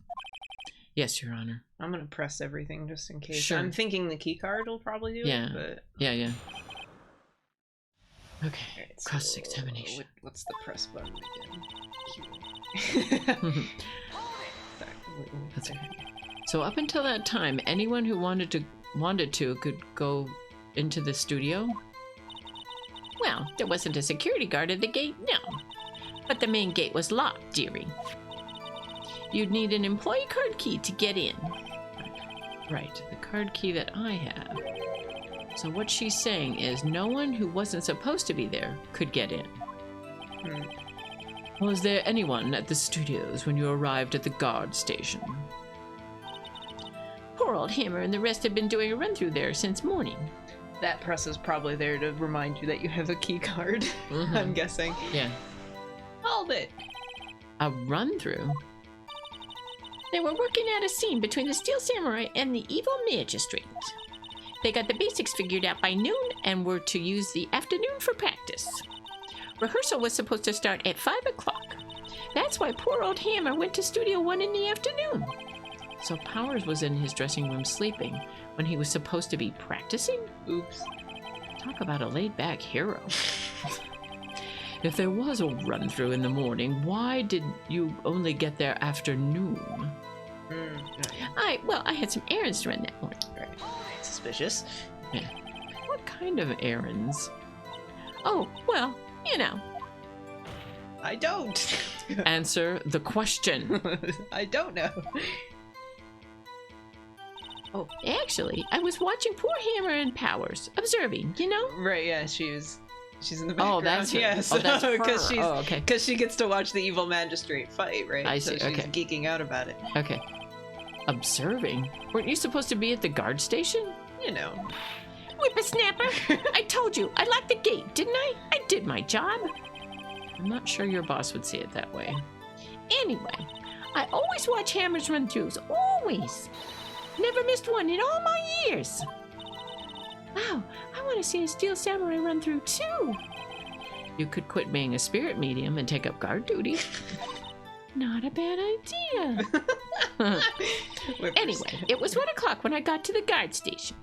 Yes, Your Honor. I'm gonna press everything just in case. Sure. I'm thinking the key card will probably do Yeah. it, but Yeah. Okay. alright, so Cross-examination. what's the press button again? That's okay. So up until that time, anyone who wanted to could go into the studio? Well, there wasn't a security guard at the gate, no. But the main gate was locked, dearie. You'd need an employee card key to get in. Right, the card key that I have. So what she's saying is no one who wasn't supposed to be there could get in. Was there anyone at the studios when you arrived at the guard station? Poor old Hammer and the rest have been doing a run through there since morning. That press is probably there to remind you that you have a key card. I'm guessing. Yeah. Hold it. A run through? They were working out a scene between the Steel Samurai and the evil magistrate. They got the basics figured out by noon and were to use the afternoon for practice. Rehearsal was supposed to start at 5 o'clock. That's why poor old Hammer went to Studio 1 in the afternoon. So Powers was in his dressing room sleeping when he was supposed to be practicing? Oops. Talk about a laid-back hero. If there was a run-through in the morning, why did you only get there after noon? I had some errands to run that morning. Right. Suspicious. What kind of errands? Oh, well, you know. I don't. Answer the question. I don't know. Oh, actually, I was watching poor Hammer and Powers, observing, you know? Right, yeah, she's in the background. Oh, that's her. Yes. Oh, that's her. Because she's Oh, okay. because she gets to watch the evil magistrate fight, right? I So see, she's okay. geeking out about it. Okay. Observing? Weren't you supposed to be at the guard station? You know. Whippersnapper! I told you, I locked the gate, didn't I? I did my job. I'm not sure your boss would see it that way. Anyway, I always watch Hammer's run-throughs, always. Never missed one in all my years. Wow, I want to see a Steel Samurai run-through too. You could quit being a spirit medium and take up guard duty. Not a bad idea. Anyway, it was 1 o'clock when I got to the guard station.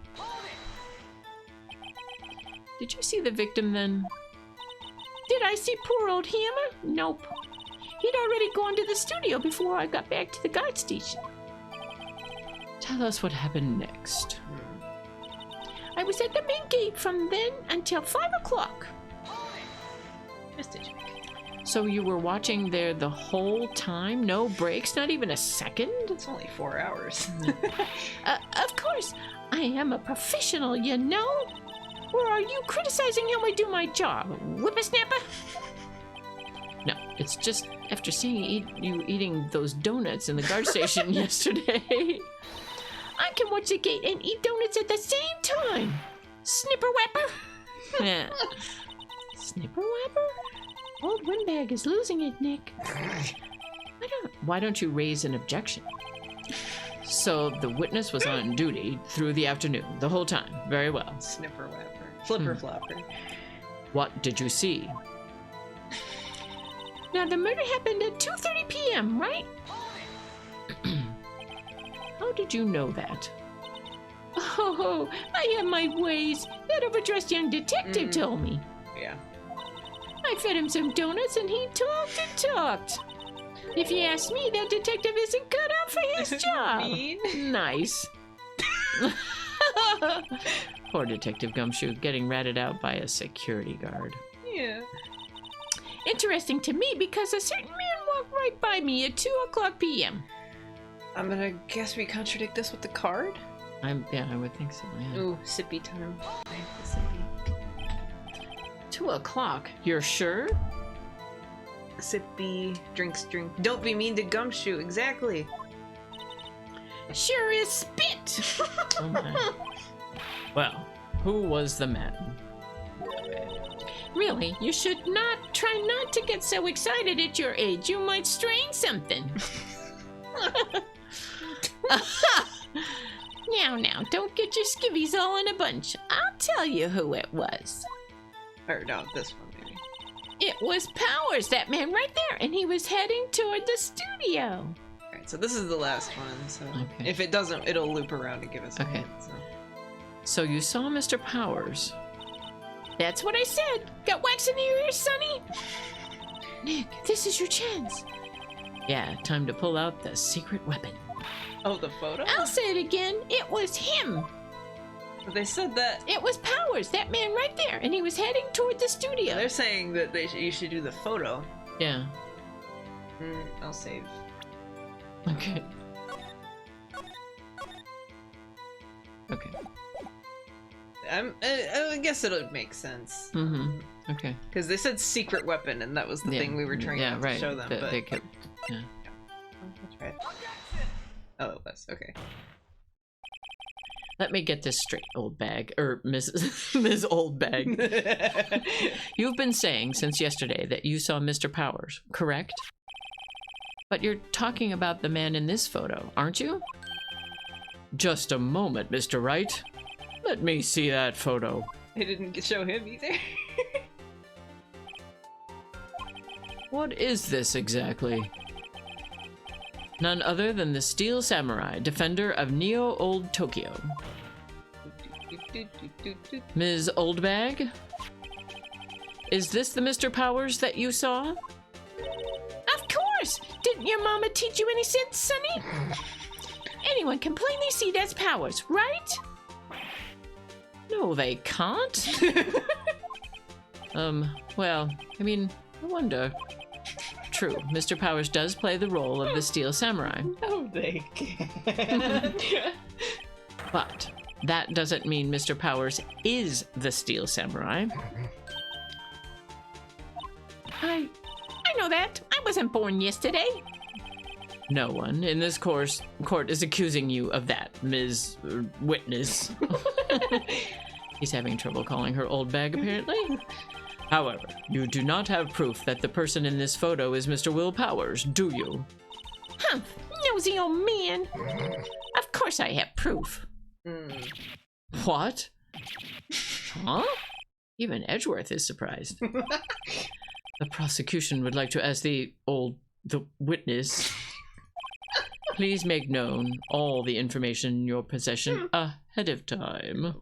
Did you see the victim then? Did I see poor old Hammer? Nope. He'd already gone to the studio before I got back to the guard station. Tell us what happened next. I was at the main gate from then until 5 o'clock. So you were watching there the whole time? No breaks? Not even a second? It's only 4 hours. Of course, I am a professional, you know? Or are you criticizing how I do my job, whippersnapper? No, it's just after seeing you eating those donuts in the guard station yesterday. I can watch the gate and eat donuts at the same time. Snipper whapper. Yeah. Snipper whapper? Old Windbag is losing it, Nick. Why don't you raise an objection? So the witness was on duty through the afternoon, the whole time. Very well. Snipper whapper. Flipper flopper. What did you see? Now, the murder happened at 2:30 p.m., right? How did you know that? Oh, I have my ways. That overdressed young detective told me. Yeah. I fed him some donuts and he talked and talked. If you ask me, that detective isn't cut out for his job. Mean. Nice. Poor Detective Gumshoe getting ratted out by a security guard. Yeah. Interesting to me because a certain man walked right by me at 2:00 p.m. I'm gonna guess we contradict this with the card. I would think so. Yeah. Ooh, sippy time. 2 o'clock. You're sure? Sippy, drinks, drink. Don't be mean to Gumshoe. Exactly. Sure is spit. Oh my. Well, who was the man? Really, you should try not to get so excited at your age. You might strain something. Now, don't get your skivvies all in a bunch. I'll tell you who it was. Or no, this one maybe. It was Powers, that man right there, and he was heading toward the studio. Alright, so this is the last one, so Okay. if it doesn't, it'll loop around and give us a Okay. hint, so. So you saw Mr. Powers. That's what I said. Got wax in your ears, Sonny? Nick, this is your chance. Yeah, time to pull out the secret weapon. Oh, the photo? I'll say it again. It was him. They said that It was Powers, that man right there, and he was heading toward the studio. they're saying that you should do the photo. Yeah. I'll save. Okay. Okay. I guess it'll make sense Mm-hmm. Okay. because they said secret weapon, and that was the thing we were trying yeah, to right. show them. That But they kept. Yeah. that's right. Oh, it was okay. Let me get this straight, old bag, or Miss Ms. Old Bag. You've been saying since yesterday that you saw Mr. Powers, correct? But you're talking about the man in this photo, aren't you? Just a moment, Mr. Wright. Let me see that photo. They didn't show him either. What is this exactly? None other than the Steel Samurai, defender of Neo Old Tokyo. Ms. Oldbag? Is this the Mr. Powers that you saw? Of course! Didn't your mama teach you any sense, Sonny? Anyone can plainly see that's Powers, right? No, they can't. Well, I mean, I wonder. True, Mr. Powers does play the role of the Steel Samurai. No, they can't. But that doesn't mean Mr. Powers is the Steel Samurai. I know that. I wasn't born yesterday. No one in this court is accusing you of that, Ms. Witness. He's having trouble calling her old bag, apparently. However, you do not have proof that the person in this photo is Mr. Will Powers, do you? Huh, nosy old man. Of course I have proof. What? Huh? Even Edgeworth is surprised. The prosecution would like to ask the witness. Please make known all the information in your possession ahead of time.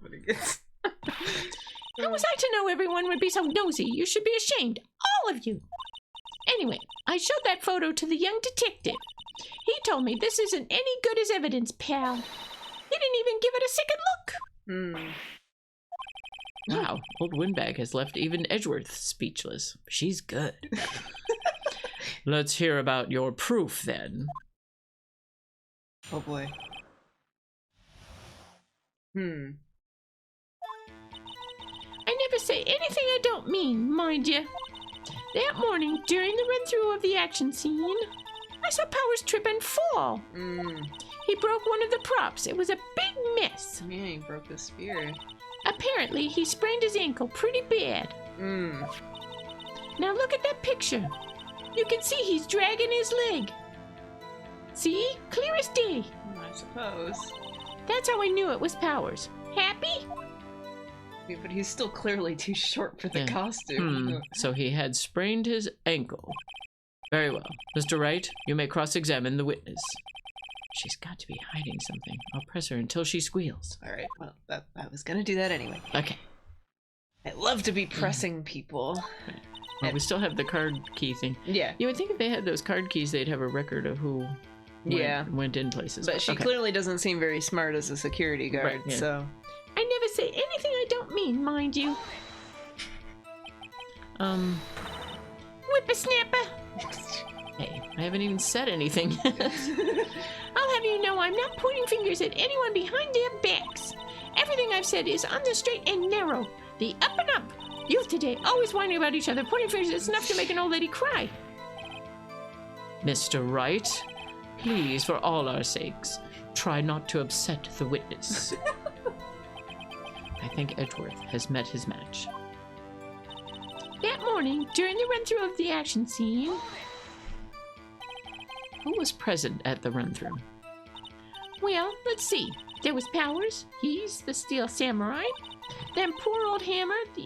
How was I to know everyone would be so nosy? You should be ashamed, all of you. Anyway, I showed that photo to the young detective. He told me this isn't any good as evidence, pal. He didn't even give it a second look. Wow, old Windbag has left even Edgeworth speechless. She's good. Let's hear about your proof, then. Oh boy. I never say anything I don't mean, mind you. That morning, during the run-through of the action scene, I saw Powers trip and fall. He broke one of the props. It was a big mess. Yeah, he broke the spear. Apparently, he sprained his ankle pretty bad. Now look at that picture. You can see he's dragging his leg. See? Clear as day. I suppose. That's how I knew it was Powers. Happy? Yeah, but he's still clearly too short for the Yeah. costume. So he had sprained his ankle. Very well. Mr. Wright, you may cross-examine the witness. She's got to be hiding something. I'll press her until she squeals. Alright, well, I was gonna do that anyway. Okay. I love to be pressing people. Well, we still have the card key thing. Yeah. You would think if they had those card keys, they'd have a record of who went in places. But she Okay. clearly doesn't seem very smart as a security guard, Right, yeah. so... I never say anything I don't mean, mind you. Whippersnapper! Hey, I haven't even said anything. I'll have you know I'm not pointing fingers at anyone behind their backs. Everything I've said is on the straight and narrow. The up and up. Youth today always whining about each other. Pointing fingers is enough to make an old lady cry. Mr. Wright, please, for all our sakes, try not to upset the witness. I think Edgeworth has met his match. That morning, during the run-through of the action scene... Who was present at the run-through? Well, let's see. There was Powers. He's the Steel Samurai. Then poor old Hammer, the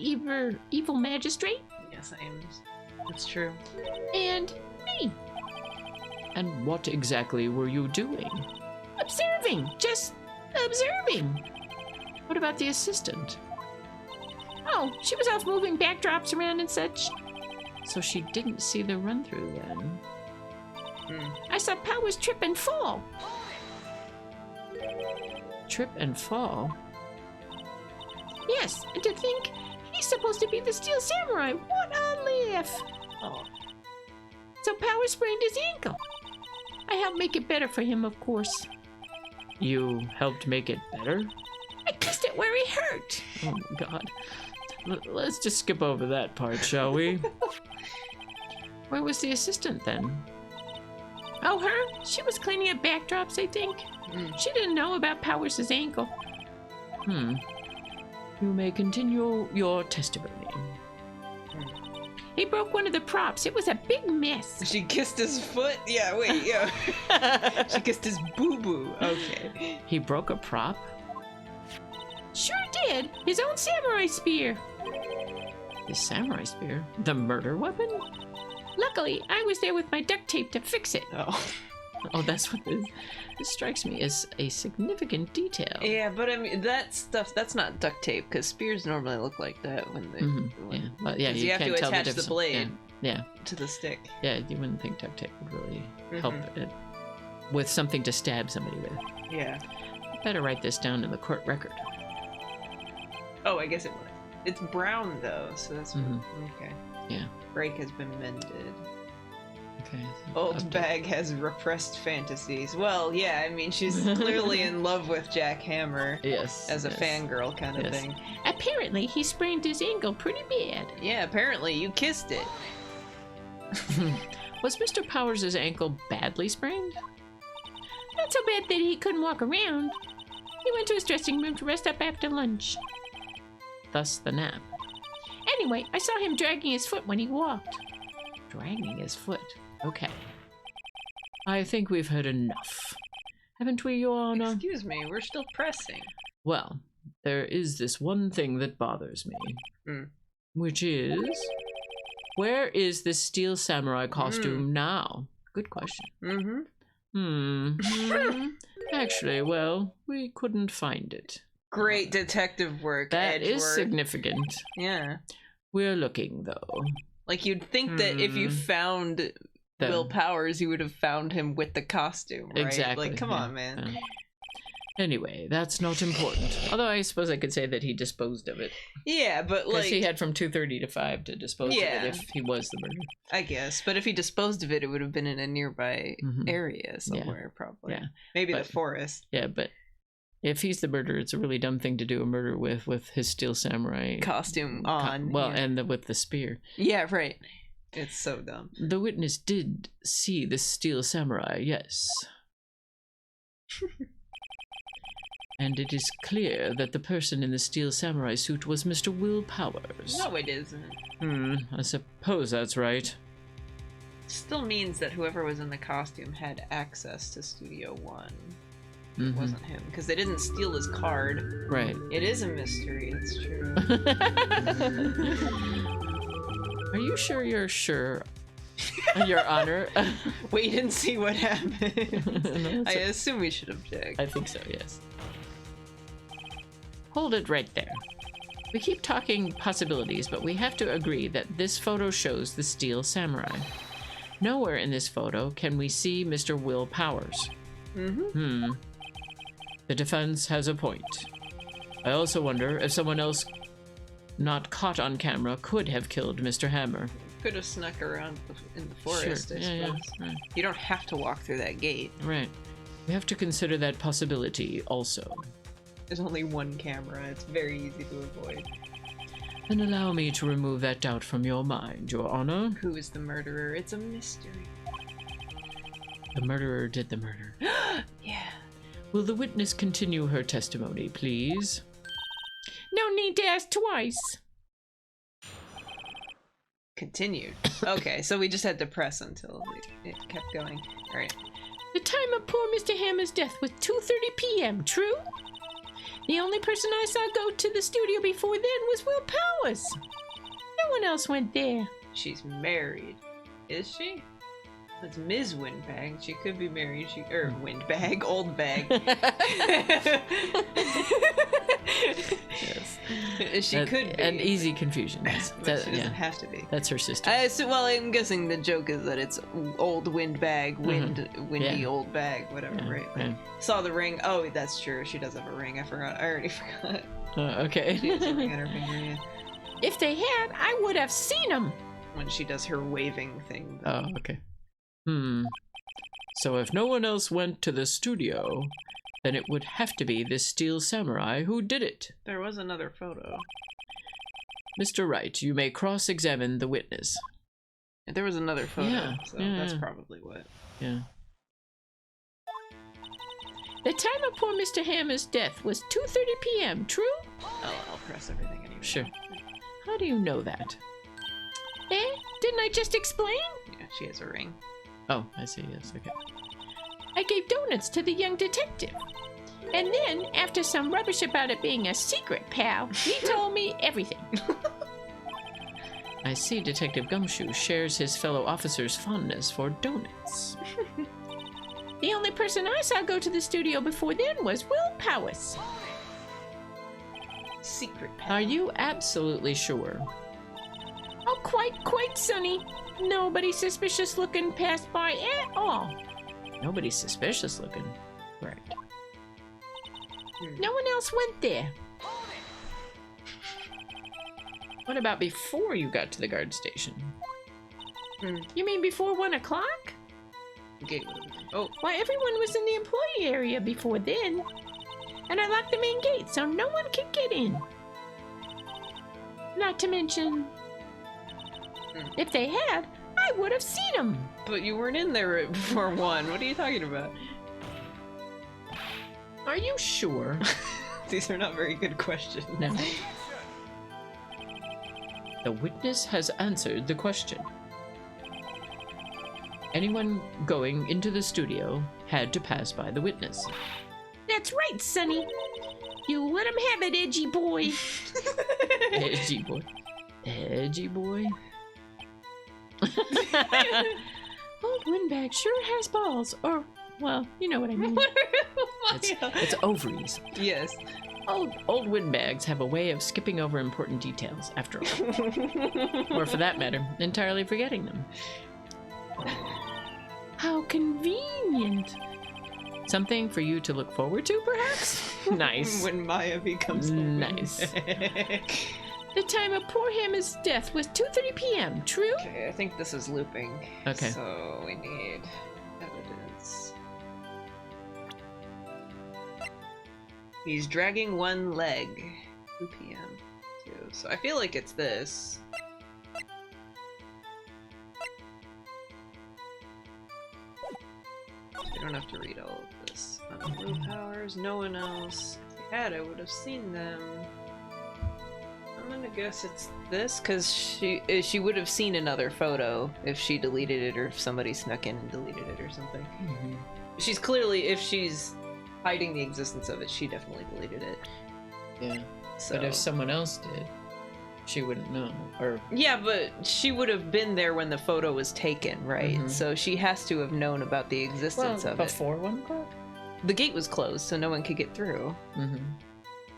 evil magistrate. Yes, I am. It's true. And me. And what exactly were you doing? Observing. Just observing. What about the assistant? Oh, she was off moving backdrops around and such. So she didn't see the run-through then? I saw Powers trip and fall. Trip and fall? Yes, and to think he's supposed to be the Steel Samurai. What a laugh. Oh. So Power sprained his ankle. I helped make it better for him, of course. You helped make it better? I kissed it where he hurt. Oh my god. Let's just skip over that part, shall we? Where was the assistant then? Oh, her? She was cleaning up backdrops, I think. She didn't know about Powers' ankle. You may continue your testimony. He broke one of the props. It was a big mess. She kissed his foot? Yeah, wait, yeah. She kissed his boo-boo. Okay. He broke a prop? Sure did. His own samurai spear. His samurai spear? The murder weapon? Luckily, I was there with my duct tape to fix it. Oh. Oh, that's what this strikes me as a significant detail. Yeah, but I mean, that stuff, that's not duct tape, because spears normally look like that when they... Yeah, well, yeah, 'cause you, you have can't to tell attach the difference. blade Yeah, to the stick. yeah, you wouldn't think duct tape would really help Mm-hmm. it with something to stab somebody with. Yeah. Better write this down in the court record. Oh, I guess it was. It's brown, though, so that's... Okay. Yeah. Break has been mended. Okay. so Old update. bag has repressed fantasies. Well, yeah, I mean, she's clearly in love with Jack Hammer Yes. as a yes. fangirl kind of Yes. thing. Apparently, he sprained his ankle pretty bad. Yeah, apparently you kissed it. Was Mr. Powers' ankle badly sprained? Not so bad that he couldn't walk around. He went to his dressing room to rest up after lunch. Thus the nap. Anyway, I saw him dragging his foot when he walked. Dragging his foot. Okay. I think we've heard enough. Haven't we, Your Honor? Excuse me, we're still pressing. Well, there is this one thing that bothers me. Which is... Where is this Steel Samurai costume now? Good question. Actually, well, we couldn't find it. Great detective work, That is Edgeworth. significant. Yeah. We're looking, though. Like, you'd think that if you found Will Then- Powers, you would have found him with the costume, right? Exactly. Like, come yeah, on, man. yeah. Anyway, that's not important. Although I suppose I could say that he disposed of it. Yeah, but Because like, he had from 2:30 to 5 to dispose Yeah. of it if he was the murderer. I guess. But if he disposed of it, it would have been in a nearby Mhm. area somewhere, probably. Yeah. Maybe But- the forest. Yeah, but if he's the murderer, it's a really dumb thing to do a murder with his Steel Samurai Costume co- on. well, yeah. and with the spear. Yeah, right. It's so dumb. The witness did see the Steel Samurai, yes. And it is clear that the person in the Steel Samurai suit was Mr. Will Powers. No, it isn't. I suppose that's right. Still means that whoever was in the costume had access to Studio One. It Mhm. wasn't him, because they didn't steal his card. Right. It is a mystery, that's true. Are you sure you're sure, Your Honor? Wait and see what happens. No, I it's assume we should object. I think so, yes. Hold it right there. We keep talking possibilities, but we have to agree that this photo shows the Steel Samurai. Nowhere in this photo can we see Mr. Will Powers. The defense has a point. I also wonder if someone else not caught on camera could have killed Mr. Hammer. Could have snuck around in the forest, I yeah, suppose. right. You don't have to walk through that gate. Right. We have to consider that possibility also. There's only one camera. It's very easy to avoid. Then allow me to remove that doubt from your mind, Your Honor. Who is the murderer? It's a mystery. The murderer did the murder. Yeah. Will the witness continue her testimony, please? No need to ask twice. Continued. Okay, so we just had to press until it kept going. Alright. The time of poor Mr. Hammer's death was 2:30 p.m., true? The only person I saw go to the studio before then was Will Powers. No one else went there. She's married. Is she? That's Ms. Windbag. She could be married. Windbag. Old bag. Yes. She could be. An easy confusion. Yes. But she doesn't have to be. That's her sister. Well, I'm guessing the joke is that it's old windbag, windy Yeah. old bag, whatever, right? Like, yeah. saw the ring. Oh, that's true. She does have a ring. I forgot. I already forgot. Okay. She has a ring on her finger, yeah. If they had, I would have seen them. When she does her waving thing. Oh, okay. So if no one else went to the studio, then it would have to be this Steel Samurai who did it. There was another photo. Mr. Wright, you may cross-examine the witness. There was another photo, Yeah, so yeah, that's yeah. probably what. Yeah. The time of poor Mr. Hammer's death was 2:30 p.m., true? I'll press everything anyway. Sure. How do you know that? Eh? Didn't I just explain? Yeah, she has a ring. Oh, I see, yes, okay. I gave donuts to the young detective. And then, after some rubbish about it being a secret, pal, he told me everything. I see Detective Gumshoe shares his fellow officers' fondness for donuts. The only person I saw go to the studio before then was Will Powers. Secret Are you absolutely sure? Oh, quite sunny. Nobody suspicious looking passed by at all. Nobody's suspicious looking. Right. No one else went there. What about before you got to the guard station? You mean before 1 o'clock? Gate. Oh, Why, everyone was in the employee area before then. And I locked the main gate so no one could get in. Not to mention, if they had, I would have seen them. but you weren't in there before 1. What are you talking about? Are you sure? These are not very good questions. No. The witness has answered the question. Anyone going into the studio had to pass by the witness. That's right, Sonny. You let him have it, edgy boy. Edgy boy. Edgy boy. Old Windbag sure has balls. Or, well, you know what I mean. It's ovaries. Yes. Old windbags have a way of skipping over important details, after all. Or for that matter, entirely forgetting them. How convenient. Something for you to look forward to, perhaps? Nice. When Maya becomes Nice. The time of poor Hammer's death was 2:30 p.m., true? Okay, I think this is looping. Okay. So we need evidence. He's dragging one leg. 2 p.m. too. So I feel like it's this. I don't have to read all of this. Blue powers, no one else. If they had, I would have seen them. I'm gonna guess it's this, because she would have seen another photo if she deleted it, or if somebody snuck in and deleted it or something. Mhm. She's clearly, if she's hiding the existence of it, she definitely deleted it. Yeah. So. But if someone else did, she wouldn't know. Or Yeah, but she would have been there when the photo was taken, right? Mhm. So she has to have known about the existence of it. before 1 o'clock? The gate was closed, so no one could get through. Mm-hmm.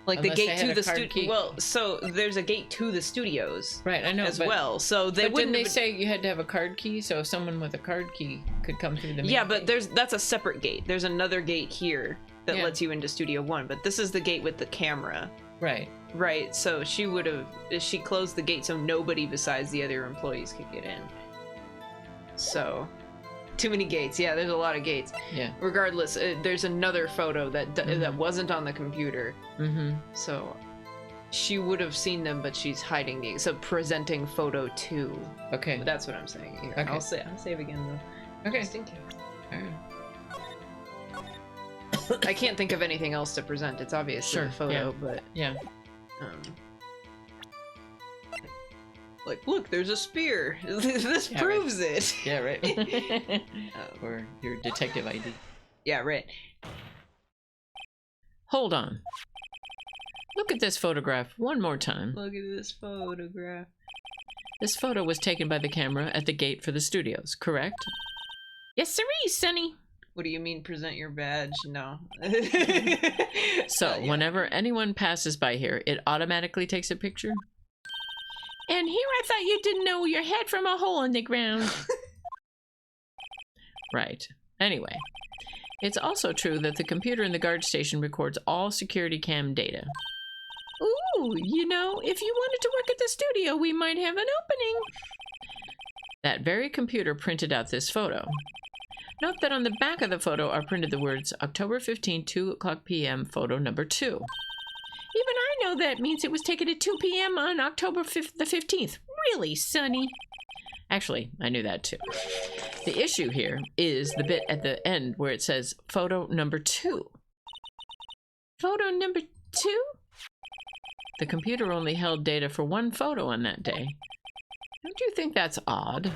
Like Unless the they gate had to a the card studio. key. Well, so there's a gate to the studios Right, I know. as but, well. So they But wouldn't. didn't they say you had to have a card key? So if someone with a card key could come through the main Yeah, but gate? that's a separate gate. There's another gate here that Yeah. lets you into Studio 1, but this is the gate with the camera. Right. Right, so she closed the gate so nobody besides the other employees could get in. So, too many gates. Yeah, there's a lot of gates. Yeah. Regardless, there's another photo that that wasn't on the computer. Mm-hmm. So, she would have seen them, but she's hiding the. So presenting photo 2. Okay. But that's what I'm saying here. Okay. I'll save again though. Okay. Just in case. Alright. I can't think of anything else to present. It's obviously Sure, a photo, but Yeah. like, look, there's a spear. This Yeah, proves it. Yeah, right. Or your detective ID. Yeah, right. Hold on. Look at this photograph one more time. Look at this photograph. This photo was taken by the camera at the gate for the studios, correct? Yes, sirree, Sonny. What do you mean present your badge? No. So, Yeah. whenever anyone passes by here, it automatically takes a picture? And here I thought you didn't know your head from a hole in the ground. Right. Anyway, it's also true that the computer in the guard station records all security cam data. Ooh, you know, if you wanted to work at the studio, we might have an opening. That very computer printed out this photo. Note that on the back of the photo are printed the words October 15, 2 o'clock p.m., photo number 2. Even I know that means it was taken at 2 p.m. on October the 15th. Really, Sonny? Actually, I knew that too. The issue here is the bit at the end where it says photo number 2. Photo number 2? The computer only held data for one photo on that day. Don't you think that's odd?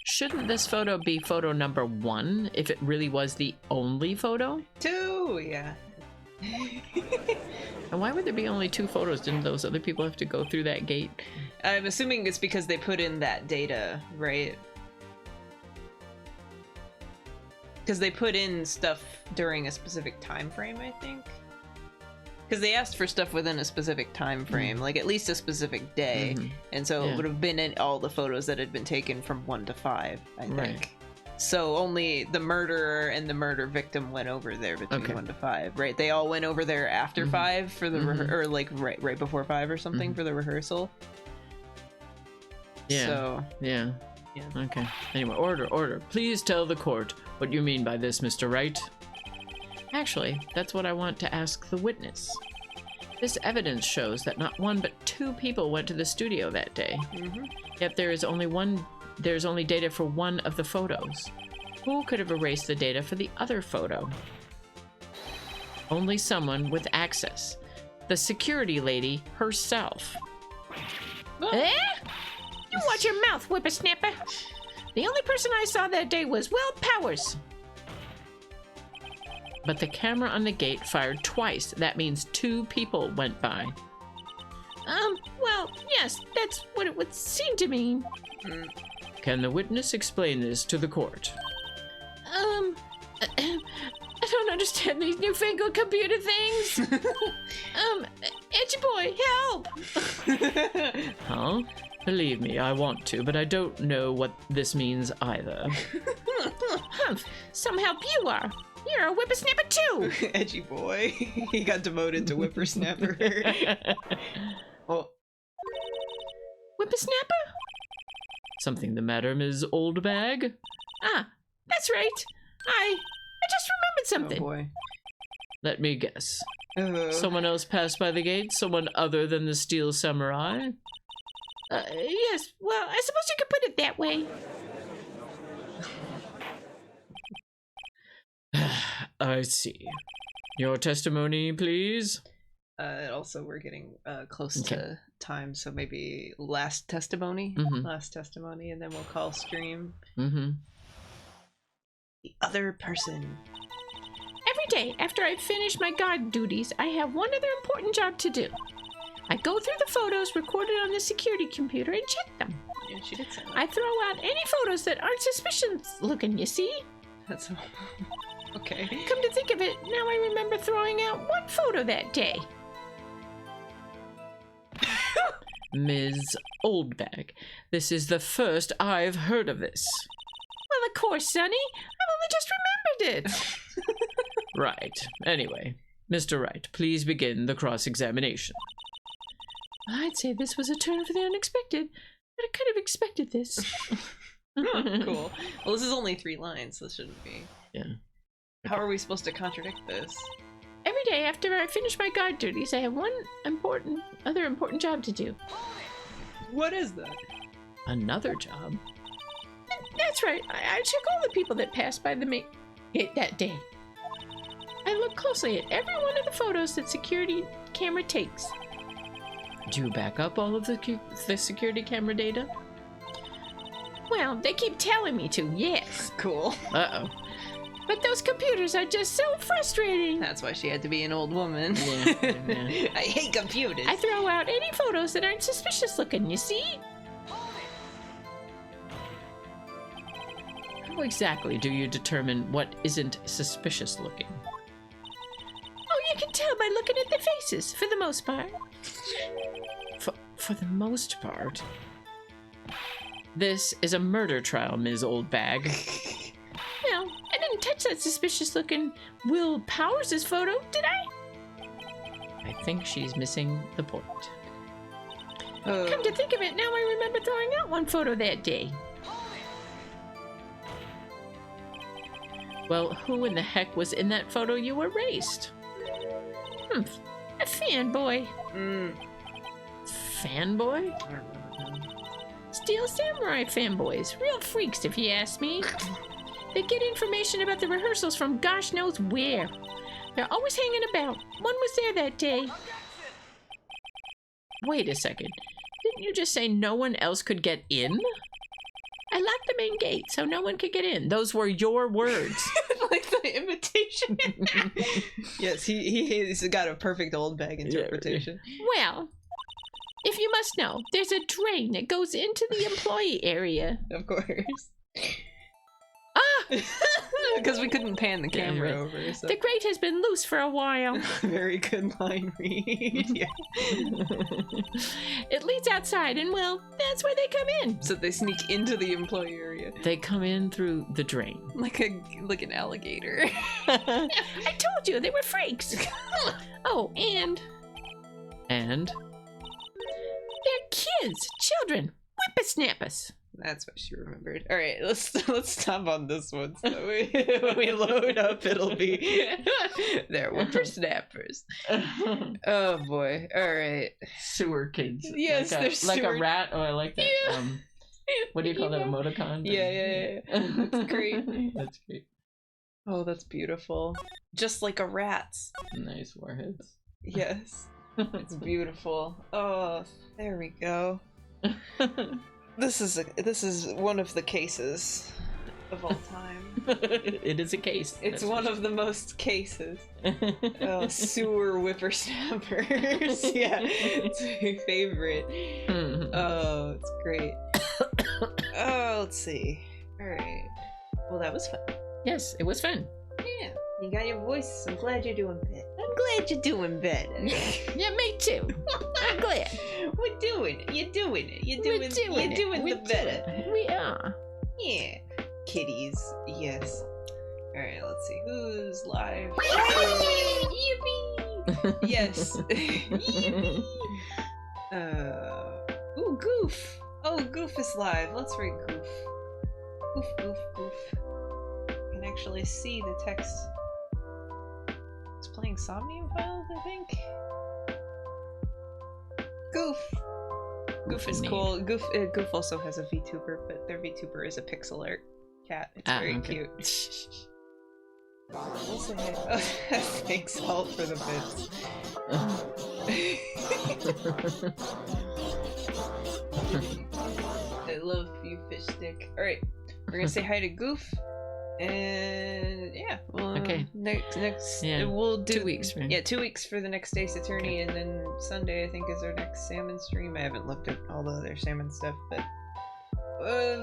Shouldn't this photo be photo number 1 if it really was the only photo? 2, yeah. And why would there be only 2 photos? Didn't those other people have to go through that gate? I'm assuming it's because they put in that data, right? Because they put in stuff during a specific time frame, I think. Because they asked for stuff within a specific time frame, like at least a specific day, Mhm. and so Yeah. it would have been in all the photos that had been taken from 1 to 5, I think. Right. So only the murderer and the murder victim went over there between Okay. 1 to 5, right? They all went over there after 5 for the Mhm. or like right before 5 or something Mhm. for the rehearsal. Yeah. So Yeah. Yeah. Okay. Anyway, order. Please tell the court what you mean by this, Mr. Wright. Actually, that's what I want to ask the witness. This evidence shows that not 1 but 2 people went to the studio that day. mhm. Yet there's only data for 1 of the photos. Who could have erased the data for the other photo? Only someone with access. The security lady herself. Eh? You watch your mouth, whippersnapper. The only person I saw that day was Will Powers. But the camera on the gate fired twice. That means 2 people went by. Well, yes, that's what it would seem to mean. Can the witness explain this to the court? I don't understand these newfangled computer things. Edgy boy, help! Huh? Believe me, I want to, but I don't know what this means either. Humph, some help you are. You're a whippersnapper too. Edgy boy. He got demoted to whippersnapper. Oh, Whippersnapper? Something the matter, Ms. Oldbag? Ah, that's right. I just remembered oh something. boy. Let me guess. Oh. Someone else passed by the gate? Someone other than the Steel Samurai? Yes, well, I suppose you could put it that way. I see. Your testimony, please? Also, we're getting close Okay. to time, so maybe last testimony? Mhm. Last testimony, and then we'll call stream Mm-hmm. the other person. Every day after I finish my guard duties, I have one other important job to do. I go through the photos recorded on the security computer and check them. Yeah, she did say that. I throw out any photos that aren't suspicious looking, you see? That's okay. Come to think of it, now I remember throwing out one photo that day. Ms. Oldbag, this is the first I've heard of this. Well, of course, Sonny. I've only just remembered it. Right. Anyway, Mr. Wright, please begin the cross-examination. I'd say this was a turn for the unexpected, but I could have expected this. Cool. Well, this is only 3 lines, so this shouldn't be. Yeah. How are we supposed to contradict this? Every day after I finish my guard duties, I have one other important job to do. What is that? Another job? That's right. I check all the people that passed by the gate that day. I look closely at every one of the photos that security camera takes. Do you back up all of the security camera data? Well, they keep telling me to, yes. Cool. Uh-oh. But those computers are just so frustrating. That's why she had to be an old woman. Yeah, yeah. I hate computers. I throw out any photos that aren't suspicious looking, you see? How exactly do you determine what isn't suspicious looking? Oh, you can tell by looking at the faces, for the most part. For the most part. This is a murder trial, Ms. Oldbag. Well, I didn't touch that suspicious looking Will Powers' photo, did I? I think she's missing the point. Come to think of it, now I remember throwing out one photo that day. Well, who in the heck was in that photo you erased? A fanboy. Fanboy? I don't remember him. Steel Samurai fanboys. Real freaks, if you ask me. They get information about the rehearsals from gosh knows where. They're always hanging about. One was there that day. Wait a second. Didn't you just say no one else could get in? I locked the main gate so no one could get in. Those were your words. Like the invitation. Yes, he's got a perfect old bag interpretation. Well, if you must know, there's a drain that goes into the employee area. Of course. Ah! Because we couldn't pan the Damn camera right. over. So. The grate has been loose for a while. Very good line read. Yeah. It leads outside, and well, that's where they come in. So they sneak into the employee area They come in through the drain. like an alligator. I told you, they were freaks. Oh, and And they're kids, children, whippersnappers. That's what she remembered. All right, let's stop on this one. So when we load up, it'll be they're whippersnappers. Oh boy! All right. sewer kids. Yes, like they're like sewer- a rat. Oh, I like that. Yeah. What do you call that? Emoticon? Yeah. That's great. That's great. Oh, that's beautiful. Just like a rat's. Nice warheads. Yes, it's beautiful. Oh, there we go. This is one of the cases of all time. It is a case. It's that's one for of the most cases. sure. Oh, sewer whippersnappers. Yeah, it's my favorite. Oh, it's great. Oh, let's see. All right. Well, that was fun. Yes, it was fun. Yeah, you got your voice. I'm glad you're doing better. I'm glad you're doing better. Yeah, me too. I'm glad. We're doing it. You're doing it. You're We're doing. doing You're it. doing We're the better. We are. Yeah. Kitties. Yes. All right. Let's see who's live. Yippee! Yes. Yippee! Ooh, Goof. Oh, Goof is live. Let's read Goof. Goof, Goof, Goof. You can actually see the text. It's playing Somnium Files, I think. Goof. Goof is Goof cool. Goof also has a VTuber, but their VTuber is a pixel art cat. It's very okay. cute. We'll say hey. Oh, thanks, Salt, for the bits. I love you, fish stick. All right, we're gonna say hi to Goof, and yeah, well, Okay. Next, Yeah, we'll do 2 weeks, right? Yeah, 2 weeks for the next Ace Attorney, and then Sunday I think is our next salmon stream. I haven't looked at all the other salmon stuff, but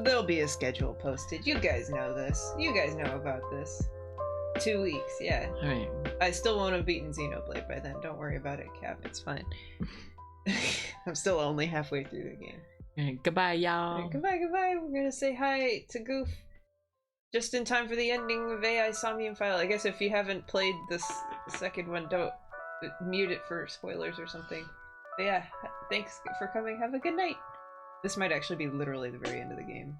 there'll be a schedule posted. You guys know this. You guys know about this. 2 weeks, yeah. All right. I still won't have beaten Xenoblade by then. Don't worry about it, Cap. It's fine. I'm still only halfway through the game. All right, goodbye, y'all. Alright, goodbye. We're gonna say hi to Goof just in time for the ending of AI Somnium File. I guess if you haven't played this second one, don't mute it for spoilers or something. But yeah, thanks for coming. Have a good night. This might actually be literally the very end of the game.